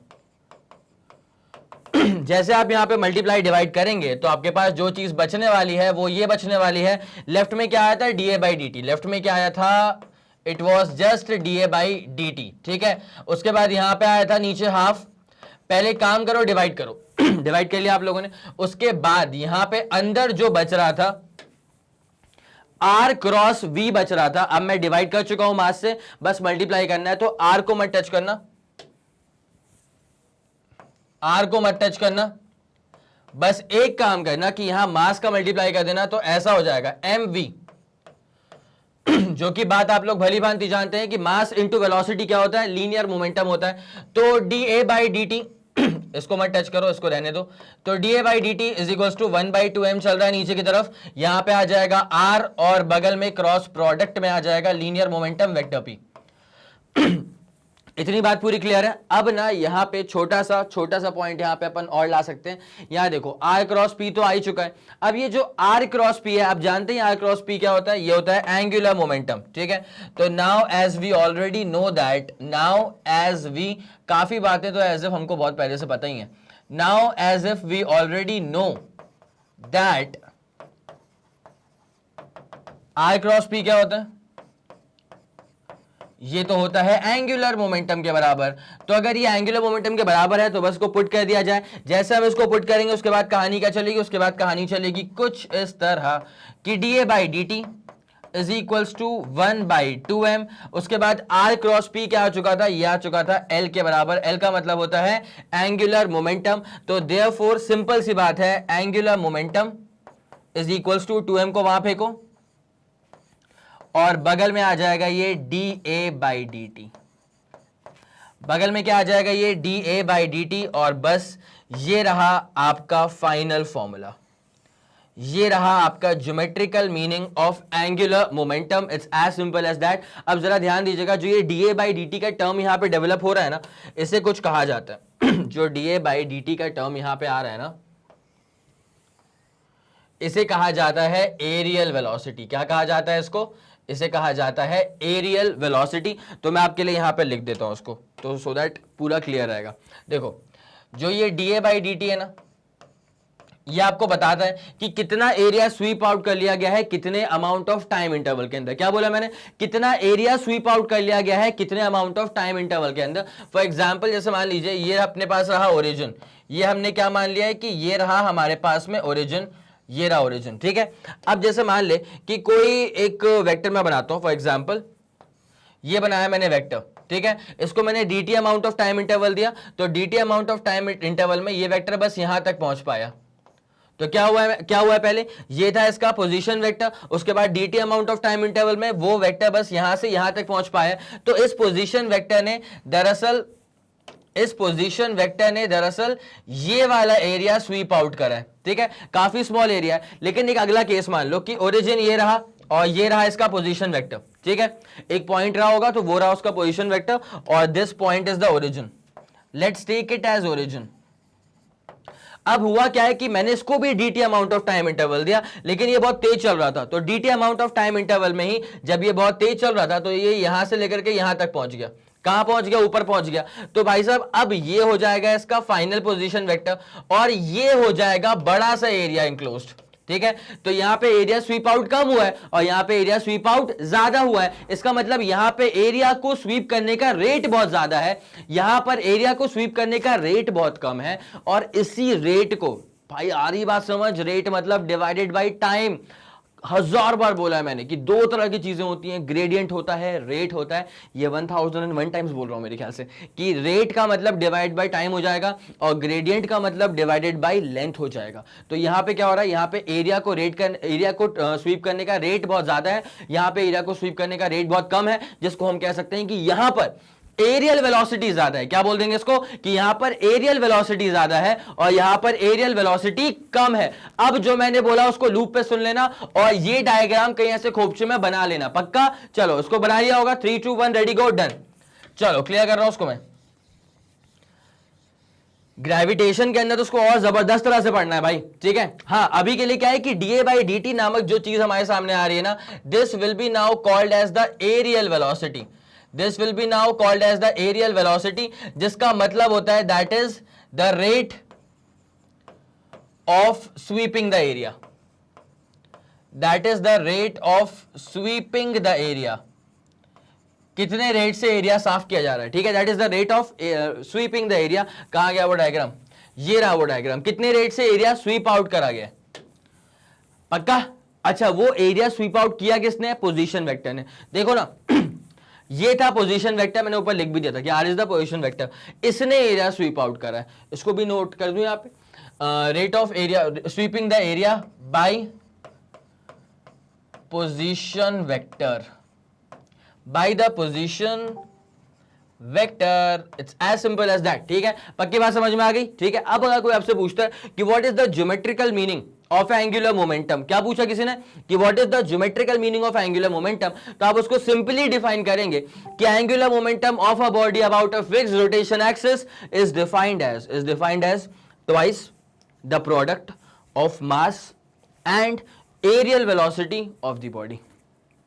जैसे आप यहां पे मल्टीप्लाई डिवाइड करेंगे तो आपके पास जो चीज बचने वाली है वो ये बचने वाली है, लेफ्ट में क्या आया था, da बाई dt, लेफ्ट में क्या आया था, it was just da by dt, ठीक है। उसके बाद यहां पे आया था नीचे हाफ, पहले काम करो डिवाइड करो डिवाइड कर लिया आप लोगों ने। उसके बाद यहां पे अंदर जो बच रहा था r क्रॉस v बच रहा था, अब मैं डिवाइड कर चुका हूं मास से, बस मल्टीप्लाई करना है, तो r को मत टच करना, r को मत टच करना, बस एक काम करना कि यहां मास का मल्टीप्लाई कर देना, तो ऐसा हो जाएगा mv जो कि बात आप लोग भली भांति जानते हैं कि मास इंटू वेलोसिटी क्या होता है, लीनियर मोमेंटम होता है। तो da बाई dt इसको मत टच करो, इसको रहने दो, तो da by dt is equal to 1/2m चल रहा है नीचे की तरफ, यहां पे आ जाएगा r और बगल में क्रॉस प्रोडक्ट में आ जाएगा लीनियर मोमेंटम वेक्टर p। इतनी बात पूरी क्लियर है। अब ना यहाँ पे छोटा सा पॉइंट यहाँ पे अपन और ला सकते हैं। यहाँ देखो r क्रॉस p तो आ ही चुका है, अब ये जो r क्रॉस p है, आप जानते हैं r क्रॉस p क्या होता है, ये होता है एंगुलर मोमेंटम, ठीक है। तो now as we already know that, now as we, काफी बातें तो एज इफ हमको बहुत पहले से पता ही है, now as if we already know that r cross p क्या होता है, ये तो होता है एंगुलर मोमेंटम के बराबर। तो अगर ये एंगुलर मोमेंटम के बराबर है तो बस को पुट कर दिया जाए। जैसे हम इसको पुट करेंगे उसके बाद कहानी क्या चलेगी, उसके बाद कहानी चलेगी कुछ इस तरह कि D A by D T is equals to 1/2m। उसके बाद r क्रॉस p क्या आ चुका था, ये आ चुका था l के बराबर। l का मतलब होता है एंगुलर मोमेंटम। तो देयरफॉर सिंपल सी बात है, angular momentum is equals to 2m को वहां फेंको और बगल में आ जाएगा ये dA/dt। बगल में क्या आ जाएगा, ये dA/dt। और बस ये रहा आपका फाइनल फॉर्मूला, ये रहा आपका geometrical meaning of angular momentum. It's as simple as that. अब जरा ध्यान दीजिएगा, जो ये dA/dt का टर्म यहां पे डेवलप हो रहा है ना, इसे कुछ कहा जाता है जो dA/dt का टर्म यहां पे आ रहा है ना, इसे कहा जाता है एरियल वेलोसिटी। क्या कहा जाता है इसको, इसे कहा जाता है एरियल वेलोसिटी। तो मैं आपके लिए यहां पे लिख देता हूं उसको, तो सो दैट पूरा क्लियर रहेगा। देखो, जो ये dA/dt है ना, ये आपको बताता है कि कितना एरिया स्वीप आउट कर लिया गया है कितने अमाउंट ऑफ टाइम इंटरवल के अंदर। क्या बोला मैंने, कितना एरिया स्वीप आउट कर लिया गया है कितने अमाउंट ऑफ टाइम इंटरवल के अंदर। फॉर एग्जांपल, जैसे मान लीजिए ये अपने पास रहा ओरिजिन, ये हमने क्या मान लिया है कि ये रहा हमारे पास में ओरिजिन, ये रहा ओरिजिन, ठीक है। अब जैसे मान ले कि कोई एक वेक्टर मैं बनाता हूं, फॉर एग्जाम्पल ये बनाया मैंने वेक्टर, ठीक है। इसको मैंने dt amount of time interval दिया, तो dt amount of time interval में ये वेक्टर बस यहां तक पहुंच पाया। तो क्या हुआ है पहले, ये था इसका पोजीशन वेक्टर, उसके बाद dt amount of time interval में वो वेक्टर बस यहां से यहां तक पहुंच पाया। तो इस पोजीशन वेक्टर ने दरअसल ये वाला एरिया स्वीप आउट करा है, ठीक है। काफी स्मॉल एरिया है, लेकिन एक अगला केस मान लो कि ओरिजिन ये रहा और ये रहा इसका पोजीशन वेक्टर, ठीक है। एक पॉइंट रहा होगा तो वो रहा उसका पोजीशन वेक्टर और this point is the origin. Let's take it as origin. अब हुआ क्या है कि मैंने इसको भी dt amount of time interval दिया, लेकिन ये बहुत तेज चल रहा था। तो dt amount of time interval में ही जब ये बहुत तेज चल रहा था तो ये यहां से लेकर के यहां तक पहुंच गया। कहां पहुंच गया, ऊपर पहुंच गया। तो भाई साहब अब ये हो जाएगा इसका फाइनल पोजीशन वेक्टर और ये हो जाएगा बड़ा सा एरिया इंक्लोज्ड, ठीक है। तो यहां पे एरिया स्वीप आउट कम हुआ है और यहां पे एरिया स्वीप आउट ज्यादा हुआ है। इसका मतलब यहां पे एरिया को स्वीप करने का रेट बहुत ज्यादा है, यहां पर एरिया को स्वीप करने का रेट बहुत कम है। और इसी रेट को, भाई आ रही बात समझ, रेट मतलब डिवाइडेड बाय टाइम। 1000 बार बोला है मैंने कि दो तरह की चीजें होती हैं, ग्रेडियंट होता है, रेट होता है। ये 1001 टाइम्स बोल रहा हूं मेरे ख्याल से कि रेट का मतलब डिवाइड बाय टाइम हो जाएगा और ग्रेडियंट का मतलब डिवाइडेड बाय लेंथ हो जाएगा। तो यहां पे क्या हो रहा है, यहां पे एरिया को स्वीप करने का रेट बहुत ज्यादा है, यहां पे एरिया को स्वीप करने का रेट बहुत कम है, जिसको हम कह सकते हैं कि यहां पर एरियल वेलोसिटी ज्यादा है। क्या बोल देंगे इसको कि यहां पर एरियल वेलोसिटी ज्यादा है और यहां पर एरियल वेलोसिटी कम है। अब जो मैंने बोला उसको लूप पे सुन लेना और ये डायग्राम कहीं ऐसे खोपचे में बना लेना, पक्का। चलो उसको बना लिया होगा, 3 2 1 रेडी गो डन। चलो क्लियर कर रहा हूं उसको मैं। ग्रेविटेशन के अंदर तो उसको और जबरदस्त तरह से पढ़ना है भाई, ठीक है। हाँ, अभी के लिए क्या है कि dA/dt नामक जो चीज हमारे सामने आ रही है ना, this will be now called as the areal velocity. This will be now called as the aerial velocity, जिसका मतलब होता है that is the rate of sweeping the area. That is the rate of sweeping the area. कितने rate से area साफ किया जा रहा है, ठीक है। That is the rate of sweeping the area. कहां गया वो डायग्राम, ये रहा वो डायग्राम, कितने रेट से एरिया स्वीप आउट करा गया, पक्का। अच्छा, वो एरिया स्वीप आउट किया किसने, पोजीशन वेक्टर ने। देखो ना ये था पोजीशन वेक्टर, मैंने ऊपर लिख भी दिया था कि R is the position vector. इसने एरिया स्वीप आउट करा है, इसको भी नोट कर दूं यहां पे। Rate of area sweeping the area by position vector, by the position vector. It's as simple as that, ठीक है। पक्की बात समझ में आ गई, ठीक है। अब अगर कोई आपसे पूछता है कि what is the geometrical meaning of angular momentum, क्या पूछा किसी ने कि what is the geometrical meaning of angular momentum, तो आप उसको सिंपली डिफाइन करेंगे कि angular momentum of a body about a fixed rotation axis is defined as twice the product of mass and areal velocity of the body.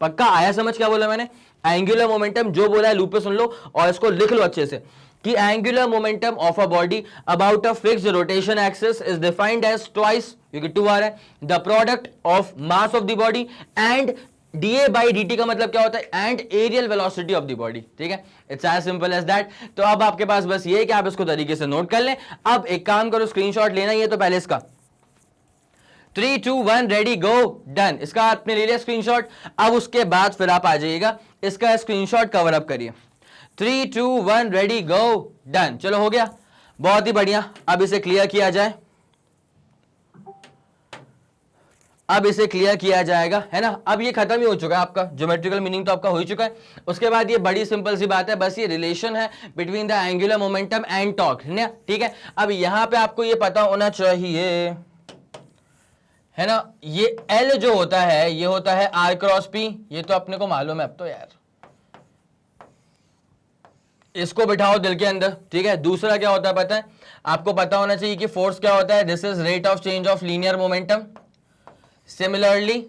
पक्का आया समझ क्या बोला मैंने। एंगुलर मोमेंटम जो बोला है लूप पे सुन लो और इसको लिख लो अच्छे से कि angular momentum of a body about a fixed rotation axis is defined as twice, क्योंकि 2 आ रहा है, the product of mass of the body and D A by D T का मतलब क्या होता है, and areal velocity of the body, ठीक है, it's as simple as that. तो अब आपके पास बस ये है कि आप इसको तरीके से नोट कर लें। अब एक काम करो, स्क्रीनशॉट लेना ही है तो पहले इसका 3, 2, 1 रेडी गो डन, इसका आपने ले लिया स्क्रीनशॉट। अब उसके बाद फिर आप आ जाइएगा, इसका स्क्रीनशॉट कवर अप करिए। 3, 2, 1 रेडी गो डन, चलो हो गया, बहुत ही बढ़िया। अब इसे क्लियर किया जाए, अब इसे क्लियर किया जाएगा, है ना। अब ये खत्म ही हो चुका है, आपका ज्योमेट्रिकल मीनिंग तो आपका हो ही चुका है। उसके बाद ये बड़ी सिंपल सी बात है, बस ये रिलेशन है between the angular momentum and torque, है ना, ठीक है। अब यहां पे आपको ये पता होना चाहिए, है ना, ये L जो होता है ये होता है R क्रॉस P, ये तो अपने को मालूम है अब तो यार, इसको बिठाओ दिल के अंदर, ठीक है। दूसरा क्या होता है पता है आपको, पता होना चाहिए कि फोर्स क्या होता है, this is rate of change of linear momentum. Similarly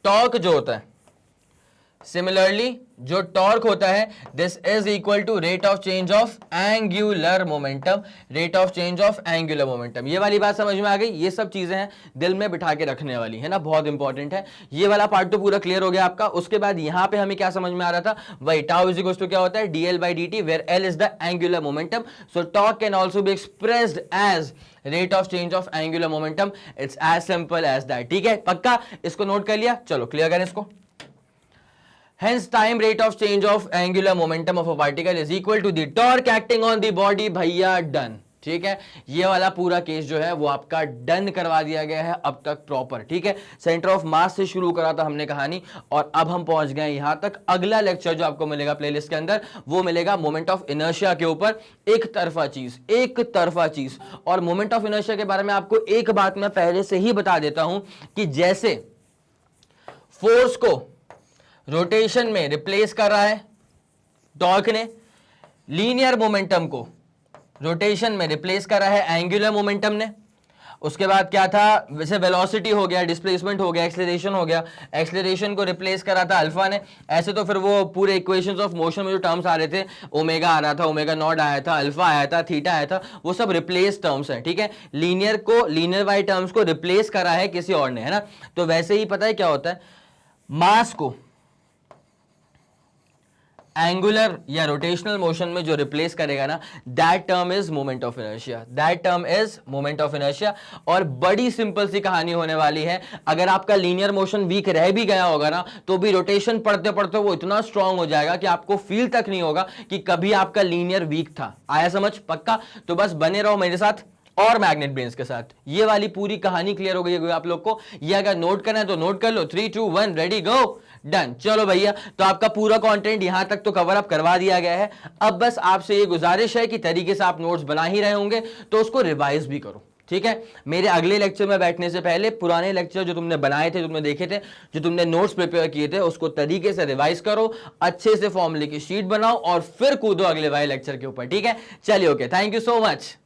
torque जो होता है, सिमिलरली जो टॉर्क होता है, this is equal to rate of change of angular momentum, rate of change of angular momentum. ये वाली बात समझ में आ गई, ये सब चीजें हैं दिल में बिठा के रखने वाली, है ना, बहुत इंपॉर्टेंट है। ये वाला पार्ट तो पूरा क्लियर हो गया आपका। उसके बाद यहां पे हमें क्या समझ में आ रहा था, वही टाउ इज इक्वल टू क्या होता है, D L by D T, where L is the angular momentum. So torque can also be expressed as rate of change of angular momentum, it's as simple as that, ठीक है, पक्का। इसको note कर लिया, चलो क्लियर करें इसको। Hence, time rate of change of angular momentum of a particle is equal to the torque acting on the body, भैया डन, ठीक है। ये वाला पूरा केस जो है वो आपका डन करवा दिया गया है अब तक प्रॉपर, ठीक है। सेंटर ऑफ मास से शुरू करा था हमने कहानी, और अब हम पहुंच गए यहां तक। अगला लेक्चर जो आपको मिलेगा प्लेलिस्ट के अंदर, वो मिलेगा मोमेंट ऑफ इनर्शिया के ऊपर, एक तरफा चीज। और मोमेंट ऑफ इनर्शिया के बारे में आपको एक बात मैं पहले से ही बता देता हूं कि जैसे फोर्स को रोटेशन में रिप्लेस कर रहा है टॉर्क ने, लीनियर मोमेंटम को रोटेशन में रिप्लेस कर रहा है एंगुलर मोमेंटम ने। उसके बाद क्या था, वैसे वेलोसिटी हो गया, डिस्प्लेसमेंट हो गया, एक्सेलरेशन हो गया, एक्सेलरेशन को रिप्लेस करा था अल्फा ने। ऐसे तो फिर वो पूरे इक्वेशंस ऑफ मोशन में जो टर्म्स आ रहे थे, ओमेगा आ रहा था, ओमेगा नॉट आया था, अल्फा आया था, थीटा आया था, वो सब रिप्लेस टर्म्स हैं, ठीक है। लीनियर वाई टर्म्स को रिप्लेस करा है किसी और ने, है ना। तो वैसे ही पता है क्या होता है, मास को एंगुलर या रोटेशनल मोशन में जो रिप्लेस करेगा ना, that term is moment of inertia, और बड़ी सिंपल सी कहानी होने वाली है। अगर आपका लीनियर मोशन वीक रह भी गया होगा ना, तो भी रोटेशन पढ़ते पढ़ते वो इतना स्ट्रांग हो जाएगा कि आपको फील तक नहीं होगा कि कभी आपका लीनियर वीक था। आया समझ, पक्का। तो बस बने रहो मेरे साथ और मैग्नेट ब्रेन्स के साथ। ये वाली पूरी कहानी क्लियर हो गई है आप लोग को। ये अगर नोट करना है तो नोट कर लो, 3, 2, 1 रेडी गो डन। चलो भैया, तो आपका पूरा कंटेंट यहां तक तो कवर अप करवा दिया गया है। अब बस आपसे ये गुजारिश है कि तरीके से आप नोट्स बना ही रहे होंगे तो उसको रिवाइज भी करो, ठीक है। मेरे अगले लेक्चर में बैठने से पहले पुराने लेक्चर जो तुमने बनाए थे, जो तुमने देखे थे, जो तुमने नोट्स प्रिपेयर किए थे, उसको तरीके से रिवाइज करो, अच्छे से फॉर्मूले की शीट बनाओ और फिर कूदो अगले वाले लेक्चर के ऊपर, ठीक है। चलिए, okay, thank you so much.